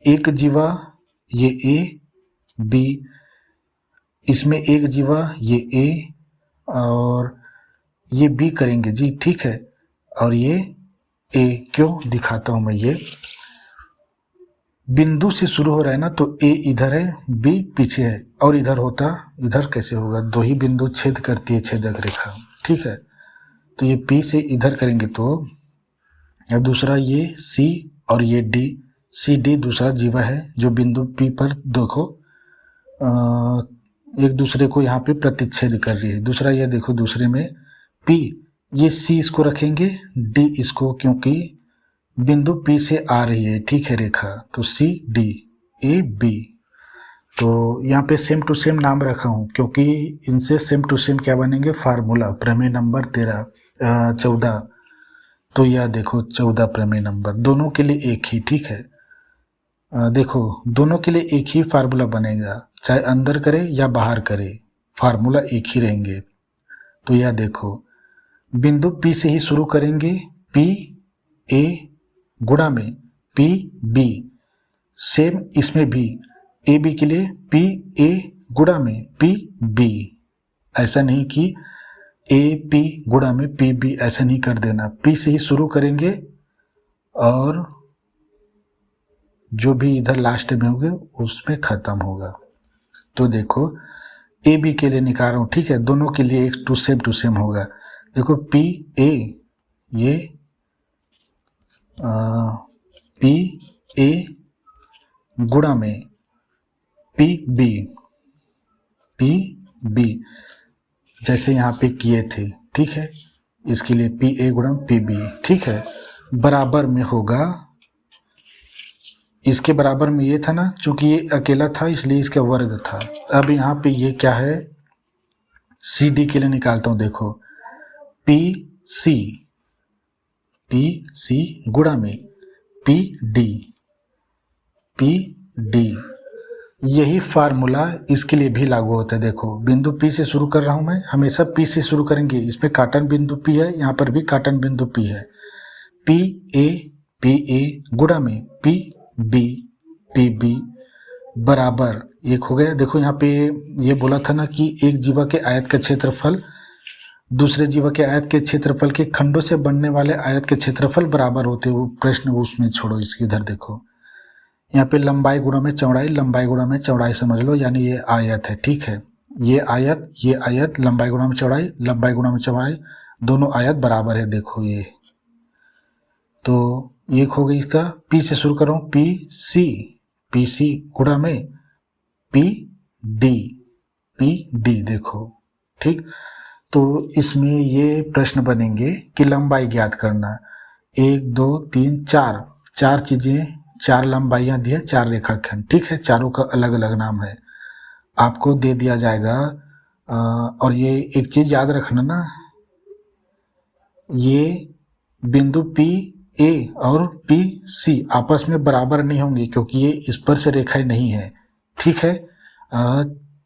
[SPEAKER 1] एक जीवा ये A B, इसमें एक जीवा ये A और ये B करेंगे जी, ठीक है, और ये A, क्यों दिखाता हूँ मैं, ये बिंदु से शुरू हो रहा है ना, तो ए इधर है, बी पीछे है, और इधर होता, इधर कैसे होगा, दो ही बिंदु छेद करती है छेदक रेखा, ठीक है। तो ये पी से इधर करेंगे तो अब दूसरा ये सी और ये डी, सी डी दूसरा जीवा है जो बिंदु पी पर देखो एक दूसरे को यहाँ पे प्रतिच्छेद कर रही है। दूसरा ये देखो, दूसरे में पी, ये सी इसको रखेंगे, डी इसको, क्योंकि बिंदु पी से आ रही है, ठीक है रेखा, तो सी डी ए बी। तो यहाँ पे सेम टू सेम नाम रखा हूँ क्योंकि इनसे सेम टू सेम क्या बनेंगे, फार्मूला। प्रमेय नंबर 14 तो यह देखो 14 प्रमेय नंबर, दोनों के लिए एक ही, ठीक है। देखो दोनों के लिए एक ही फार्मूला बनेगा, चाहे अंदर करे या बाहर करे, फार्मूला एक ही रहेंगे। तो यह देखो बिंदु P से ही शुरू करेंगे, P A गुणा में P B, सेम इसमें भी ए बी के लिए P A गुणा में P B। ऐसा नहीं कि ए पी गुणा में P B, ऐसा नहीं कर देना, P से ही शुरू करेंगे और जो भी इधर लास्ट में होंगे उसमें खत्म होगा। तो देखो ए बी के लिए निकाल रहा हूँ, ठीक है, दोनों के लिए एक टू सेम होगा। देखो पी ए, ये पी ए गुणा में पी बी, पी बी जैसे यहाँ पे किए थे, ठीक है, इसके लिए पी ए गुणा पी बी, ठीक है, बराबर में होगा। इसके बराबर में ये था ना, चूंकि ये अकेला था इसलिए इसका वर्ग था। अब यहाँ पे ये क्या है, सी डी के लिए निकालता हूँ, देखो पी सी गुणा में पी डी, यही फार्मूला इसके लिए भी लागू होता है। देखो बिंदु P से शुरू कर रहा हूँ मैं, हमेशा P से शुरू करेंगे, इसमें काटन बिंदु P है, यहाँ पर भी काटन बिंदु P है, पी ए गुणा में पी बी बराबर एक हो गया। देखो यहाँ पे ये बोला था ना कि एक जीवा के आयत का क्षेत्रफल दूसरे जीवा के आयत के क्षेत्रफल के खंडों से बनने वाले आयत के क्षेत्रफल बराबर होते, वो प्रश्न उसमें छोड़ो, इसके इधर देखो, यहाँ पे लंबाई गुणा में चौड़ाई, लंबाई गुणा में चौड़ाई समझ लो, यानी ये आयत है, ठीक है, ये आयत लंबाई गुणा में चौड़ाई, लंबाई गुणा में चौड़ाई, दोनों आयत बराबर है। देखो ये तो एक हो गई इसका, P से शुरू कर रहा हूँ, पी सी गुणा में पी डी, देखो ठीक। तो इसमें ये प्रश्न बनेंगे कि लंबाई ज्ञात करना, 1 2 3 4 चीजें, 4 लंबाइयाँ दी है, 4 रेखाखंड, ठीक है, चारों का अलग अलग नाम है, आपको दे दिया जाएगा। और ये एक चीज याद रखना ना, ये बिंदु P A और P C आपस में बराबर नहीं होंगे क्योंकि ये स्पर्श रेखाएं नहीं है, ठीक है,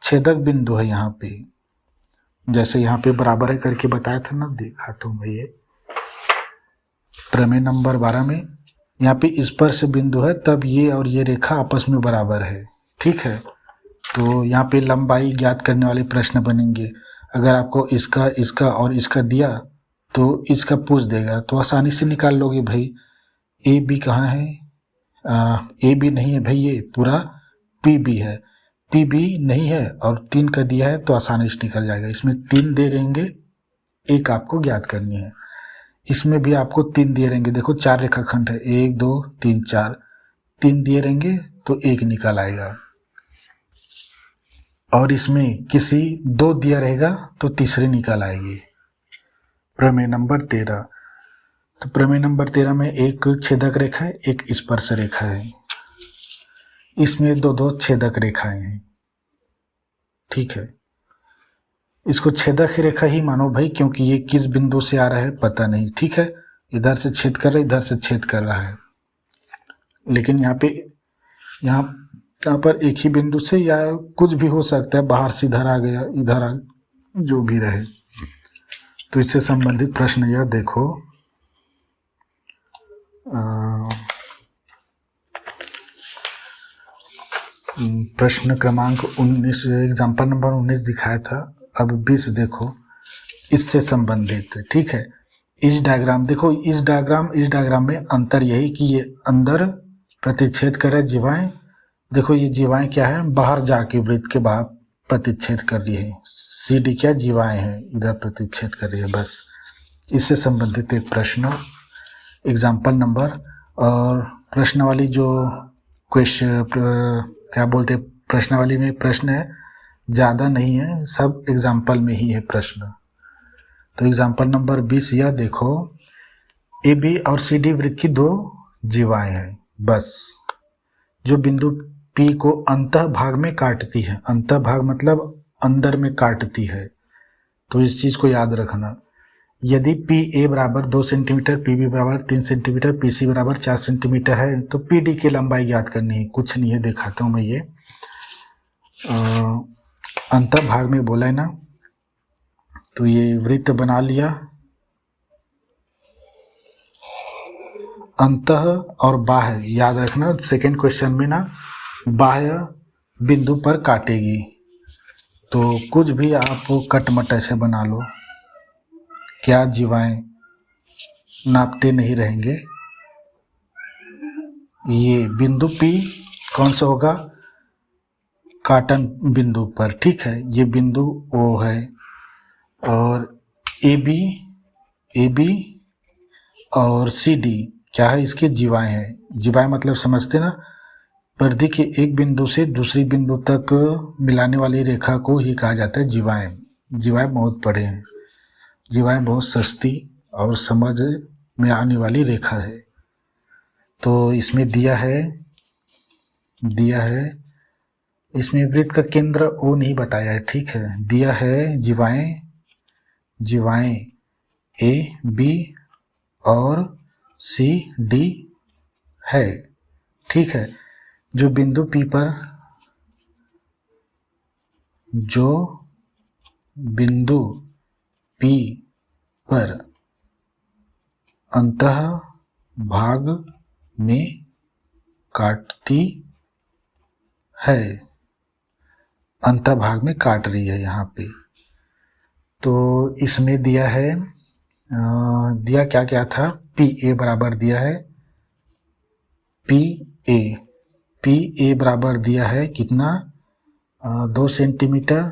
[SPEAKER 1] छेदक बिंदु है यहाँ पे, जैसे यहाँ पे बराबर है करके बताया था ना, देखा तो मैं ये प्रमेय नंबर 12 में, यहाँ पे स्पर्श बिंदु है तब ये और ये रेखा आपस में बराबर है, ठीक है। तो यहाँ पे लंबाई ज्ञात करने वाले प्रश्न बनेंगे। अगर आपको इसका और इसका दिया तो इसका पूछ देगा, तो आसानी से निकाल लोगे भाई। ए बी कहाँ है, ए बी नहीं है भाई, ये पूरा पी बी है, पी बी नहीं है और 3 का दिया है तो आसानी से निकल जाएगा। इसमें 3 दे रहेंगे, एक आपको ज्ञात करनी है, इसमें भी आपको 3 दिए रहेंगे। देखो 4 रेखाखंड है, 1 2 3 4, 3 दिए रहेंगे तो 1 निकल आएगा, और इसमें किसी 2 दिया रहेगा तो तीसरे निकल आएगी। प्रमेय नंबर 13, तो प्रमेय नंबर 13 में एक छेदक रेखा है, एक स्पर्श रेखा है, इसमें 2 छेदक रेखाएं हैं, ठीक है। इसको छेदक रेखा ही मानो भाई, क्योंकि ये किस बिंदु से आ रहा है पता नहीं, ठीक है, इधर से छेद कर रहा है, इधर से छेद कर रहा है, लेकिन यहाँ पर एक ही बिंदु से या कुछ भी हो सकता है, बाहर से इधर आ गया, इधर आ, जो भी रहे। तो इससे संबंधित प्रश्न यह देखो, प्रश्न क्रमांक 19, एग्जाम्पल नंबर 19 दिखाया था, अब 20 देखो, इससे संबंधित, ठीक है। इस डायग्राम देखो, इस डायग्राम में अंतर यही कि ये अंदर प्रतिच्छेद करे जीवाएं। देखो ये जीवाएं क्या है, बाहर जाके वृत्त के बाहर प्रतिच्छेद कर रही है। सी डी क्या, जीवाएं हैं, इधर प्रतिच्छेद कर रही है। बस इससे संबंधित एक प्रश्न, एग्जाम्पल नंबर। और प्रश्नावली जो क्वेश्चन क्या बोलते हैं, प्रश्नावली में प्रश्न है, ज़्यादा नहीं है, सब एग्जाम्पल में ही है प्रश्न। तो एग्जाम्पल नंबर 20 यह देखो, ए बी और सी डी वृत्त की दो जीवाएं हैं। बस जो बिंदु पी को अंतः भाग में काटती है, अंतः भाग मतलब अंदर में काटती है, तो इस चीज़ को याद रखना। यदि पी ए बराबर 2 सेंटीमीटर, पी बी बराबर 3 सेंटीमीटर, पी सी बराबर 4 सेंटीमीटर है, तो पी डी की लंबाई ज्ञात करनी है। कुछ नहीं है, दिखाता हूँ मैं ये। अंतः भाग में बोला है ना, तो ये वृत्त बना लिया। अंतः और बाह्य याद रखना, सेकेंड क्वेश्चन में ना बाह्य बिंदु पर काटेगी, तो कुछ भी आप कटमट ऐसे बना लो, क्या जीवाएं नापते नहीं रहेंगे। ये बिंदु P कौन सा होगा, काटन बिंदु पर, ठीक है। ये बिंदु O है, और AB और CD क्या है, इसके जीवाएं हैं। जीवाएं मतलब समझते ना, परिधि के एक बिंदु से दूसरी बिंदु तक मिलाने वाली रेखा को ही कहा जाता है जीवाएं। जीवाएं बहुत बड़े हैं, जीवाएं बहुत सस्ती और समझ में आने वाली रेखा है। तो इसमें दिया है इसमें वृत्त का केंद्र ओ नहीं बताया है, ठीक है। दिया है जीवाएं ए बी और सी डी है, ठीक है। जो बिंदु P पर अंतः भाग में काटती है, अंतः भाग में काट रही है यहाँ पे। तो इसमें दिया है, दिया क्या क्या था, पी ए बराबर दिया है, पी ए बराबर दिया है कितना, 2 सेंटीमीटर,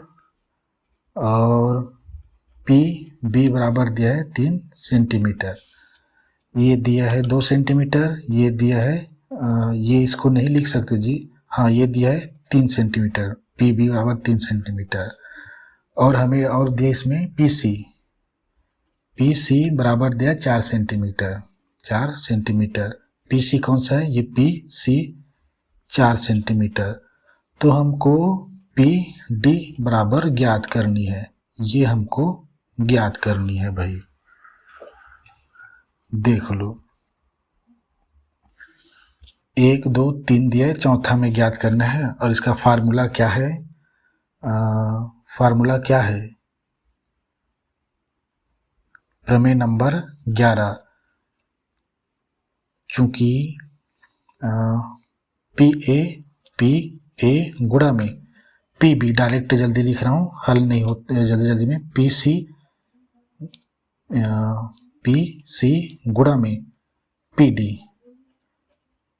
[SPEAKER 1] और पी बी बराबर दिया है 3 सेंटीमीटर। ये दिया है 2 सेंटीमीटर, ये दिया है ये इसको नहीं लिख सकते जी, हाँ ये दिया है 3 सेंटीमीटर, पी बी बराबर 3 सेंटीमीटर। और हमें और दिया इसमें पी सी बराबर दिया 4 सेंटीमीटर। पी सी कौन सा है, ये पी सी 4 सेंटीमीटर। तो हमको पी डी बराबर ज्ञात करनी है, ये हमको ज्ञात करनी है भाई, देख लो। 1 2 3 दिया है, चौथा में ज्ञात करना है। और इसका फार्मूला क्या है, प्रमेय नंबर 11। चूंकि पी ए गुणा में पी बी, डायरेक्ट जल्दी लिख रहा हूँ, हल नहीं होते जल्दी में, पी सी गुणा में पी डी।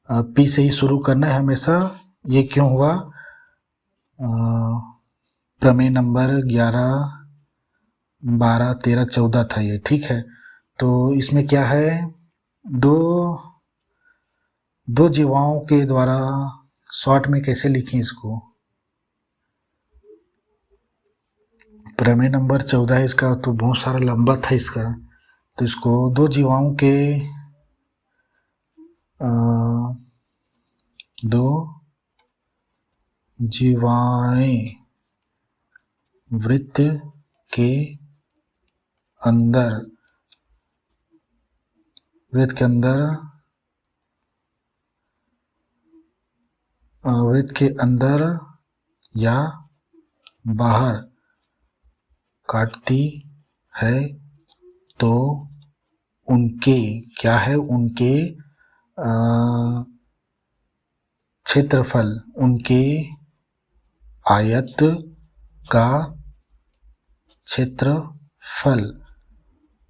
[SPEAKER 1] पी से ही शुरू करना है हमेशा। ये क्यों हुआ, प्रमेय नंबर 11 12 13 14 था ये, ठीक है। तो इसमें क्या है, दो जीवाओं के द्वारा, शॉर्ट में कैसे लिखें इसको, प्रमेय नंबर 14 है इसका, तो बहुत सारा लंबा था इसका। तो इसको दो जीवाओं के दो जीवाएं वृत्त के अंदर या बाहर काटती है, तो उनके क्या है, उनके क्षेत्रफल, उनके आयत का क्षेत्रफल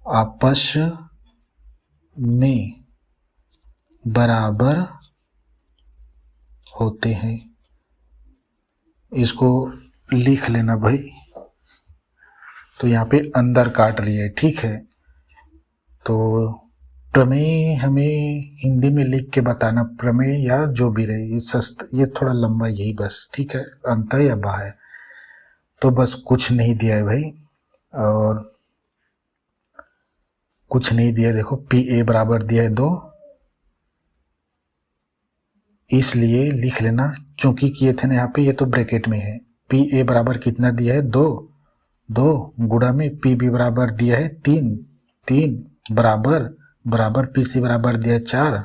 [SPEAKER 1] आपस में बराबर होते हैं। इसको लिख लेना भाई। तो यहाँ पे अंदर काट रही है, ठीक है। तो प्रमेय हमें हिंदी में लिख के बताना, प्रमेय या जो भी रहे, ये थोड़ा लंबा यही बस, ठीक है। अंत या बाह्य, तो बस कुछ नहीं दिया है भाई, और कुछ नहीं दिया। देखो पी ए बराबर दिया है 2, इसलिए लिख लेना, चूंकि किए थे ना यहाँ पे, ये तो ब्रैकेट में है। पी ए बराबर कितना दिया है 2, 2 गुणा में पी बी बराबर दिया है 3, 3 बराबर पी सी बराबर दिया है 4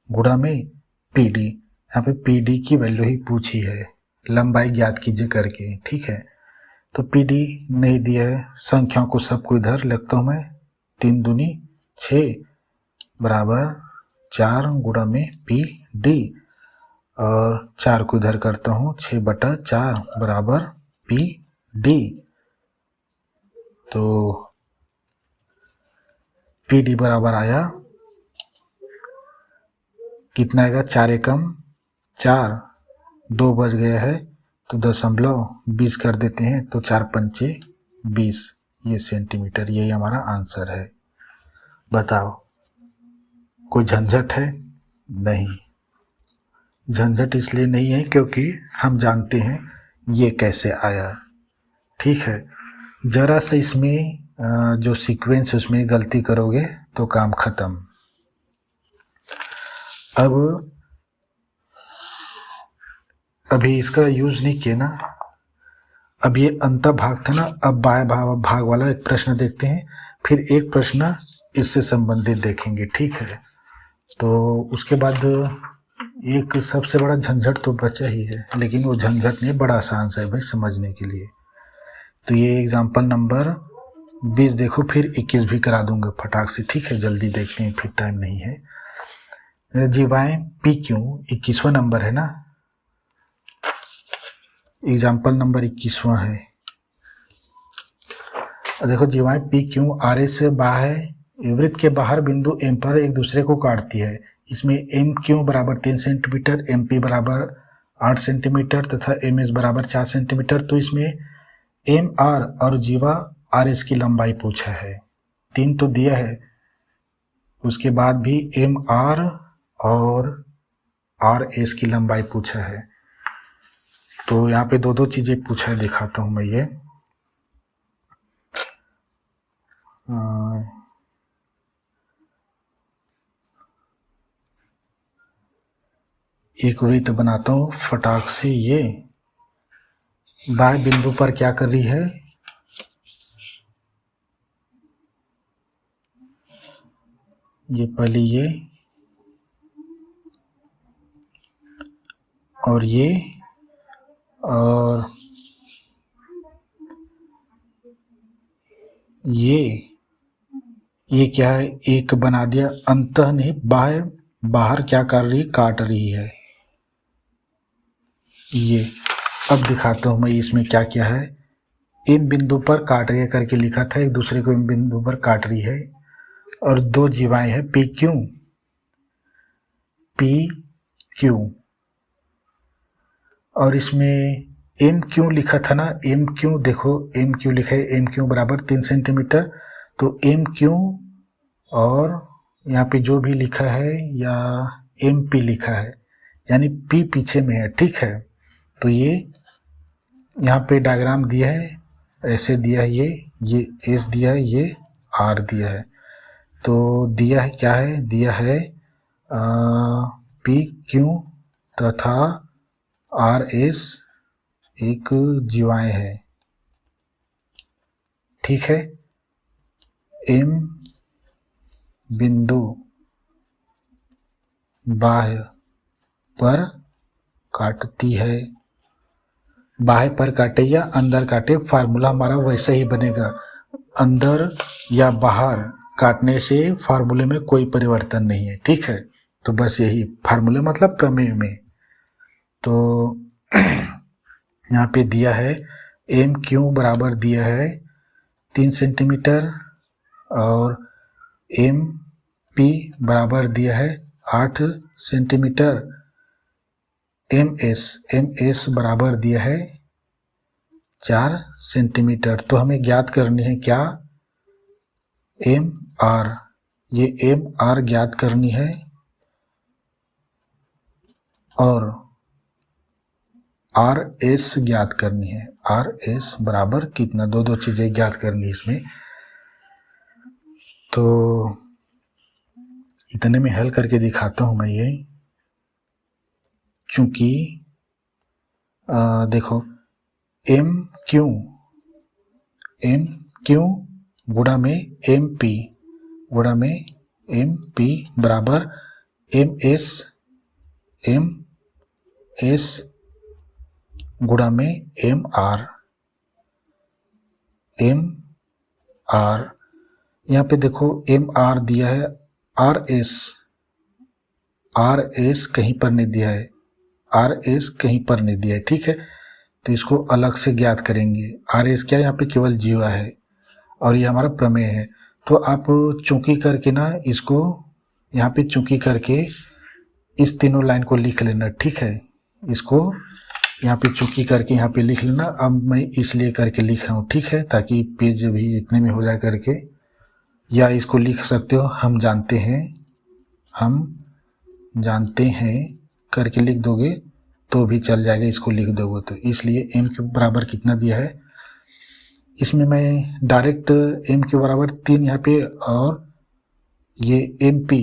[SPEAKER 1] गुणा में पी डी। यहाँ पे पी डी की वैल्यू ही पूछी है, लंबाई ज्ञात कीजिए करके, ठीक है। तो पी डी नहीं दिया है, संख्याओं को सबको इधर लिखता हूँ मैं। 3 दूनी 6 बराबर 4 गुणा में पी डी, और 4 को इधर करता हूँ, 6/4 बराबर पी डी। तो पी डी बराबर आया कितना आएगा, 4 एकम 4, 2 बच गया है तो 0.20 कर देते हैं, तो 4 पंचे 20, ये सेंटीमीटर। यही हमारा आंसर है। बताओ कोई झंझट है? नहीं, झंझट इसलिए नहीं है क्योंकि हम जानते हैं ये कैसे आया, ठीक है। जरा सा इसमें जो सीक्वेंस है उसमें गलती करोगे तो काम खत्म। अब अभी इसका यूज नहीं किया ना, अब ये अंत भाग था ना, अब बाह्य भाग वाला एक प्रश्न देखते हैं, फिर एक प्रश्न इससे संबंधित देखेंगे, ठीक है। तो उसके बाद एक सबसे बड़ा झंझट तो बचा ही है, लेकिन वो झंझट नहीं, बड़ा आसान सा है भाई समझने के लिए। तो ये एग्जाम्पल नंबर 20 देखो, फिर 21 भी करा दूंगा फटाक से, ठीक है। जल्दी देखते हैं, फिर टाइम नहीं है। जीवाएं पी क्यू 21वां नंबर है ना, एग्जाम्पल नंबर 21वां है। देखो जीवाएं पी क्यू आर एस से बाह्य वृत्त के बाहर बिंदु एम पर एक दूसरे को काटती है। इसमें एम क्यू बराबर 3 सेंटीमीटर, एम पी बराबर 8 सेंटीमीटर तथा एम एस बराबर 4 सेंटीमीटर। तो इसमें एम आर और जीवा आर एस की लंबाई पूछा है। 3 तो दिया है, उसके बाद भी एम आर और आर एस की लंबाई पूछा है। तो यहाँ पे 2 चीजें पूछा है, दिखाता हूँ मैं ये। एक वृत्त बनाता हूँ फटाक से। ये बाह्य बिंदु पर क्या कर रही है, ये पहले ये और ये, और ये क्या है, एक बना दिया। अंत नहीं, बाहर क्या कर रही, काट रही है ये। अब दिखाता हूँ मैं इसमें क्या क्या है। एम बिंदु पर काट रही है करके लिखा था, एक दूसरे को एम बिंदु पर काट रही है, और 2 जीवाएं हैं पी क्यू, और इसमें एम क्यू लिखा था ना, एम क्यू देखो, एम क्यू लिखा है, एम क्यू बराबर 3 सेंटीमीटर। तो एम क्यू और यहाँ पे जो भी लिखा है, या एम पी लिखा है, यानी पी पीछे में है, ठीक है। तो ये यहाँ पे डायग्राम दिया है, ऐसे दिया है, ये एस दिया है, ये आर दिया है। तो दिया है क्या है, दिया है पी क्यू तथा आर एस एक जीवाएं है, ठीक है। एम बिंदु बाह्य पर काटती है। बाह्य पर काटे या अंदर काटे, फार्मूला हमारा वैसा ही बनेगा। अंदर या बाहर काटने से फार्मूले में कोई परिवर्तन नहीं है, ठीक है। तो बस यही फार्मूले, मतलब प्रमेय में। तो यहाँ पे दिया है एम क्यू बराबर दिया है 3 सेंटीमीटर, और एम पी बराबर दिया है 8 सेंटीमीटर। एम एस बराबर दिया है 4 सेंटीमीटर। तो हमें ज्ञात करनी है क्या, एम आर। ये एम आर ज्ञात करनी है और आर एस ज्ञात करनी है। आर एस बराबर कितना, दो चीजें ज्ञात करनी है इसमें। तो इतने में हल करके दिखाता हूं मैं ये। चूंकि देखो एम क्यू गुणा में एम पी बराबर एम एस गुणा में एम आर। यहाँ पे देखो एम आर दिया है, आर एस कहीं पर नहीं दिया है, ठीक है। तो इसको अलग से ज्ञात करेंगे। आर एस क्या, यहाँ पे केवल जीवा है और ये हमारा प्रमेय है। तो आप चूंकि करके ना इसको यहाँ पे चूंकि करके इस तीनों लाइन को लिख लेना, ठीक है। इसको यहाँ पे चूंकि करके यहाँ पे लिख लेना। अब मैं इसलिए करके लिख रहा हूँ, ठीक है, ताकि पेज भी इतने में हो जाए करके। या इसको लिख सकते हो हम जानते हैं करके लिख दोगे तो भी चल जाएगा, इसको लिख दोगे तो। इसलिए m के बराबर कितना दिया है, इसमें मैं डायरेक्ट m के बराबर 3 यहाँ पे और ये mp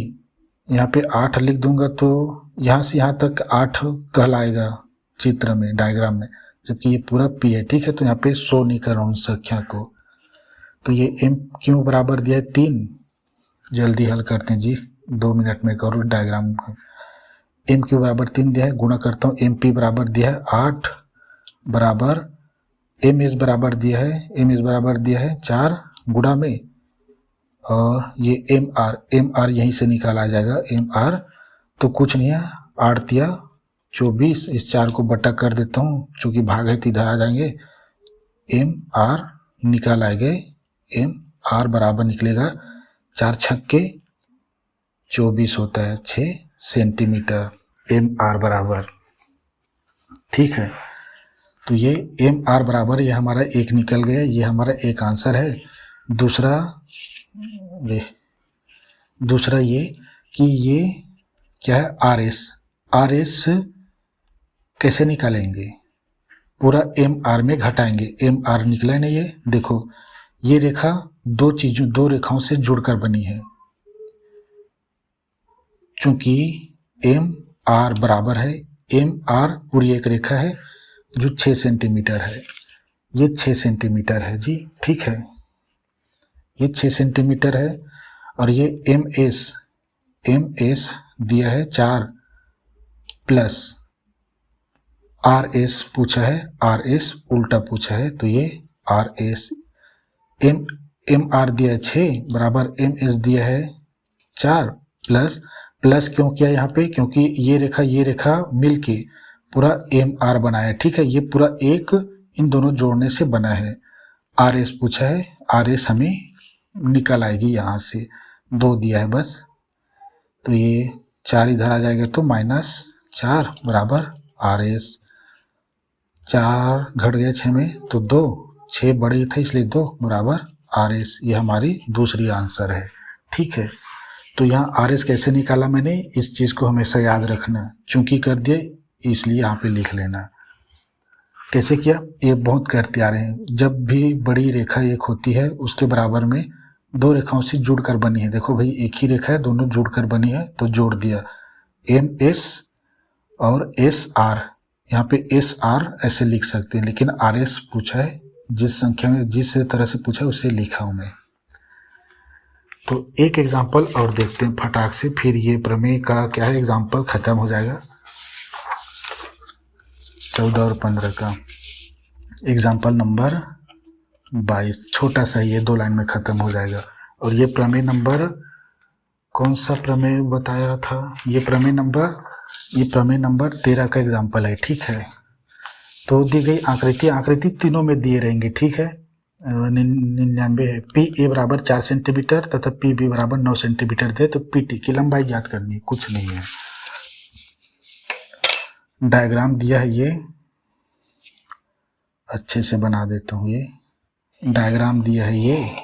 [SPEAKER 1] यहाँ पे 8 लिख दूंगा, तो यहाँ से यहाँ तक 8 कहलाएगा चित्र में, डायग्राम में, जबकि ये पूरा p है, ठीक है। तो यहाँ पे शो नहीं कर रहा हूँ संख्या को। तो ये m क्यों बराबर दिया है 3। जल्दी हल करते हैं जी, 2 मिनट में करो डायग्राम। एम क्यू बराबर 3 दिया है, गुणा करता हूँ। एम पी बराबर दिया है 8 बराबर एम एस बराबर दिया है 4 गुणा में, और ये एम आर यहीं से निकाला जाएगा। एम आर तो कुछ नहीं है, 8 तिया 24, इस 4 को बटा कर देता हूँ, चूंकि भाग है तो इधर आ जाएंगे। एम आर निकाल आएंगे, एम आर बराबर निकलेगा 4 छक्के 24 होता है 6 सेंटीमीटर एम आर बराबर, ठीक है। तो ये एम आर बराबर, ये हमारा एक निकल गया, ये हमारा एक आंसर है। दूसरा ये कि ये क्या है, आर एस कैसे निकालेंगे, पूरा एम आर में घटाएंगे। एम आर निकला नहीं, ये देखो ये रेखा दो रेखाओं से जुड़कर बनी है। चूंकि एम आर बराबर है, एम आर पूरी एक रेखा है जो 6 सेंटीमीटर है, ये 6 सेंटीमीटर है जी, ठीक है। ये 6 सेंटीमीटर है और ये एम एस दिया है 4 प्लस आर एस पूछा है, आर एस उल्टा पूछा है, तो ये आर एस एम आर दिया है 6 बराबर एम एस दिया है 4 प्लस क्यों किया यहाँ पे, क्योंकि ये रेखा मिलके पूरा एम आर बनाया, ठीक है। ये पूरा एक इन दोनों जोड़ने से बना है। आर एस पूछा है, आर एस हमें निकल आएगी यहाँ से, 2 दिया है बस, तो ये 4 इधर आ जाएगा, तो -4 बराबर आर एस। 4 घट गया 6 में तो 2, 6 बड़े थे इसलिए 2 बराबर आर एस। ये हमारी दूसरी आंसर है, ठीक है। तो यहाँ आर एस कैसे निकाला मैंने, इस चीज़ को हमेशा याद रखना, चूंकि कर दिए इसलिए यहाँ पे लिख लेना। कैसे किया, ये बहुत करते आ रहे हैं, जब भी बड़ी रेखा एक होती है उसके बराबर में 2 रेखाओं से जुड़कर बनी है। देखो भाई एक ही रेखा है, दोनों जुड़कर बनी है, तो जोड़ दिया एम एस और एस आर। यहाँ पे एस आर ऐसे लिख सकते हैं, लेकिन आर एस पूछा है, जिस संख्या में जिस तरह से पूछा है उसे लिखा हूँ मैं। तो एक एग्जाम्पल और देखते हैं फटाक से, फिर ये प्रमेय का क्या है एग्जाम्पल खत्म हो जाएगा। 14 और 15 का एग्जाम्पल नंबर 22, छोटा सा ये 2 लाइन में खत्म हो जाएगा। और ये प्रमेय नंबर कौन सा प्रमेय बताया था, ये प्रमेय नंबर 13 का एग्जाम्पल है, ठीक है। तो दी गई आकृति तीनों में दिए रहेंगे, ठीक है। 99 है, पी ए बराबर 4 सेंटीमीटर तथा पी बी बराबर 9 सेंटीमीटर दे, तो पी टी की लंबाई ज्ञात करनी है, कुछ नहीं है। डायग्राम दिया है, ये अच्छे से बना देता हूँ। ये डायग्राम दिया है, ये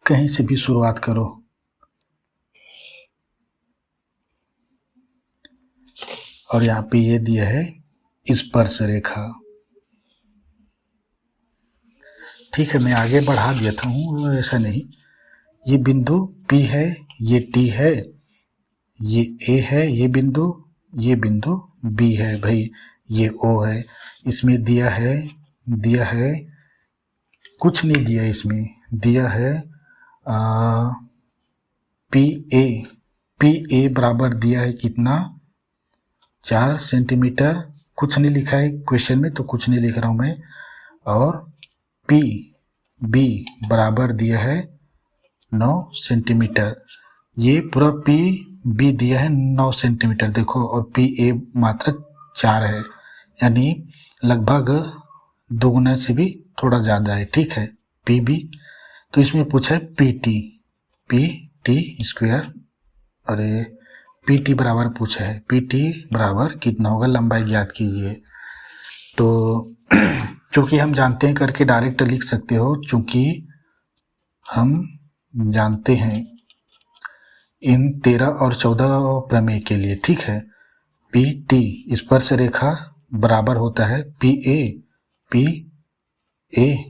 [SPEAKER 1] कहीं से भी शुरुआत करो। और यहाँ पे ये दिया है स्पर्श रेखा। ठीक है, मैं आगे बढ़ा देता हूँ, ऐसा नहीं। ये बिंदु P है, ये T है, ये A है, ये बिंदु B है भाई, ये O है। इसमें दिया है कुछ नहीं दिया, इसमें दिया है PA बराबर दिया है कितना, 4 सेंटीमीटर। कुछ नहीं लिखा है क्वेश्चन में, तो कुछ नहीं लिख रहा हूँ मैं। और PB बराबर दिया है 9 सेंटीमीटर। ये पूरा PB दिया है 9 सेंटीमीटर, देखो। और PA मात्र 4 है, यानी लगभग दोगुना से भी थोड़ा ज़्यादा है। ठीक है, PB। तो इसमें पूछा है PT स्क्वायर, अरे PT बराबर पूछा है, PT बराबर कितना होगा, लंबाई ज्ञात कीजिए। तो चूँकि हम जानते हैं करके डायरेक्ट लिख सकते हो, चूँकि हम जानते हैं इन 13 और 14 प्रमेय के लिए। ठीक है, PT स्पर्श रेखा बराबर होता है PA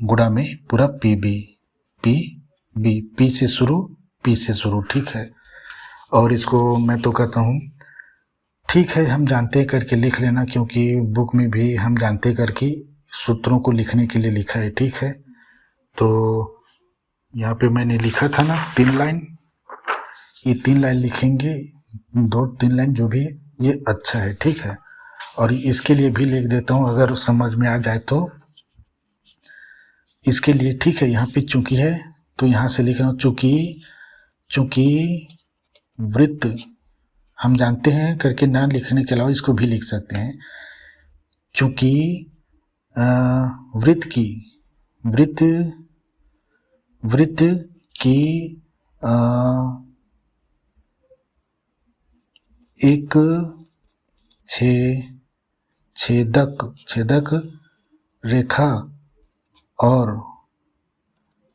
[SPEAKER 1] गुणा में पूरा PB, P से शुरू। ठीक है, और इसको मैं तो कहता हूँ, ठीक है, हम जानते करके लिख लेना, क्योंकि बुक में भी हम जानते करके सूत्रों को लिखने के लिए लिखा है। ठीक है, तो यहाँ पे मैंने लिखा था ना 3 लाइन, ये 3 लाइन लिखेंगे, 2-3 लाइन जो भी, ये अच्छा है। ठीक है, और इसके लिए भी लिख देता हूँ, अगर समझ में आ जाए तो इसके लिए। ठीक है, यहाँ पे चूंकि है तो यहाँ से लिख रहा हूँ, चूंकि वृत्त हम जानते हैं करके ना लिखने के अलावा इसको भी लिख सकते हैं। चूंकि वृत्त की एक छेदक रेखा और एक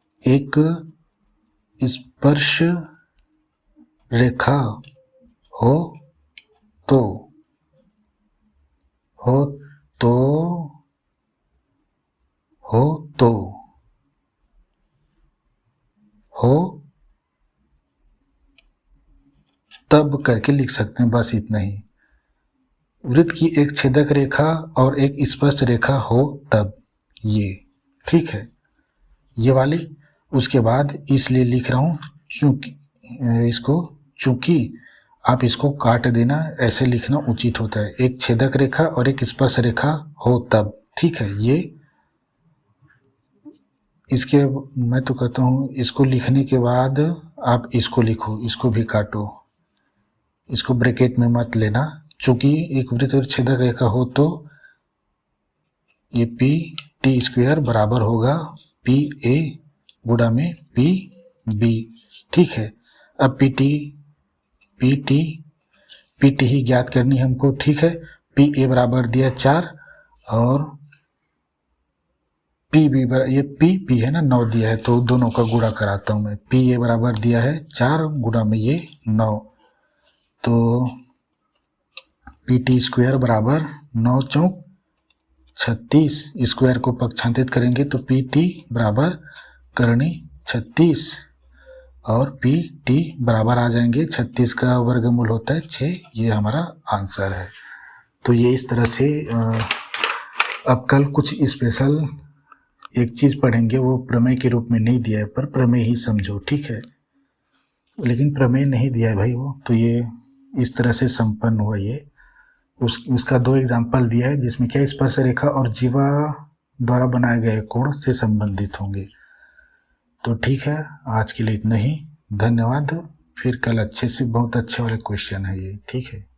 [SPEAKER 1] स्पर्श रेखा हो तब करके लिख सकते हैं, बस इतना ही। वृत्त की एक छेदक रेखा और एक स्पर्श रेखा हो तब, ये। ठीक है, ये वाली। उसके बाद इसलिए लिख रहा हूँ चूंकि आप इसको काट देना, ऐसे लिखना उचित होता है। एक छेदक रेखा और एक स्पर्श रेखा हो तब। ठीक है, ये इसके मैं तो कहता हूँ, इसको लिखने के बाद आप इसको लिखो, इसको भी काटो, इसको ब्रैकेट में मत लेना। चूंकि एक वृत्त और छेदक रेखा हो तो ये PT स्क्वायर बराबर होगा PA गुणा में PB। ठीक है, अब PT ही ज्ञात करनी हमको। ठीक है, PA बराबर दिया 4 और PB ये P है ना 9 दिया है, तो दोनों का गुणा कराता हूँ मैं। PA बराबर दिया है 4 गुणा में ये 9, तो PT स्क्वायर बराबर 9 चौक 36, स्क्वायर को पक्षांतरित करेंगे तो PT बराबर करनी 36 और PT बराबर आ जाएंगे 36 का वर्गमूल होता है 6, ये हमारा आंसर है। तो ये इस तरह से अब कल कुछ स्पेशल एक चीज़ पढ़ेंगे, वो प्रमेय के रूप में नहीं दिया है, पर प्रमेय ही समझो। ठीक है, लेकिन प्रमेय नहीं दिया है भाई वो, तो ये इस तरह से संपन्न हुआ। ये उसका 2 एग्जाम्पल दिया है, जिसमें क्या स्पर्श रेखा और जीवा द्वारा बनाए गए कोण से संबंधित होंगे। तो ठीक है, आज के लिए इतना ही, धन्यवाद। फिर कल अच्छे से, बहुत अच्छे वाले क्वेश्चन है ये। ठीक है।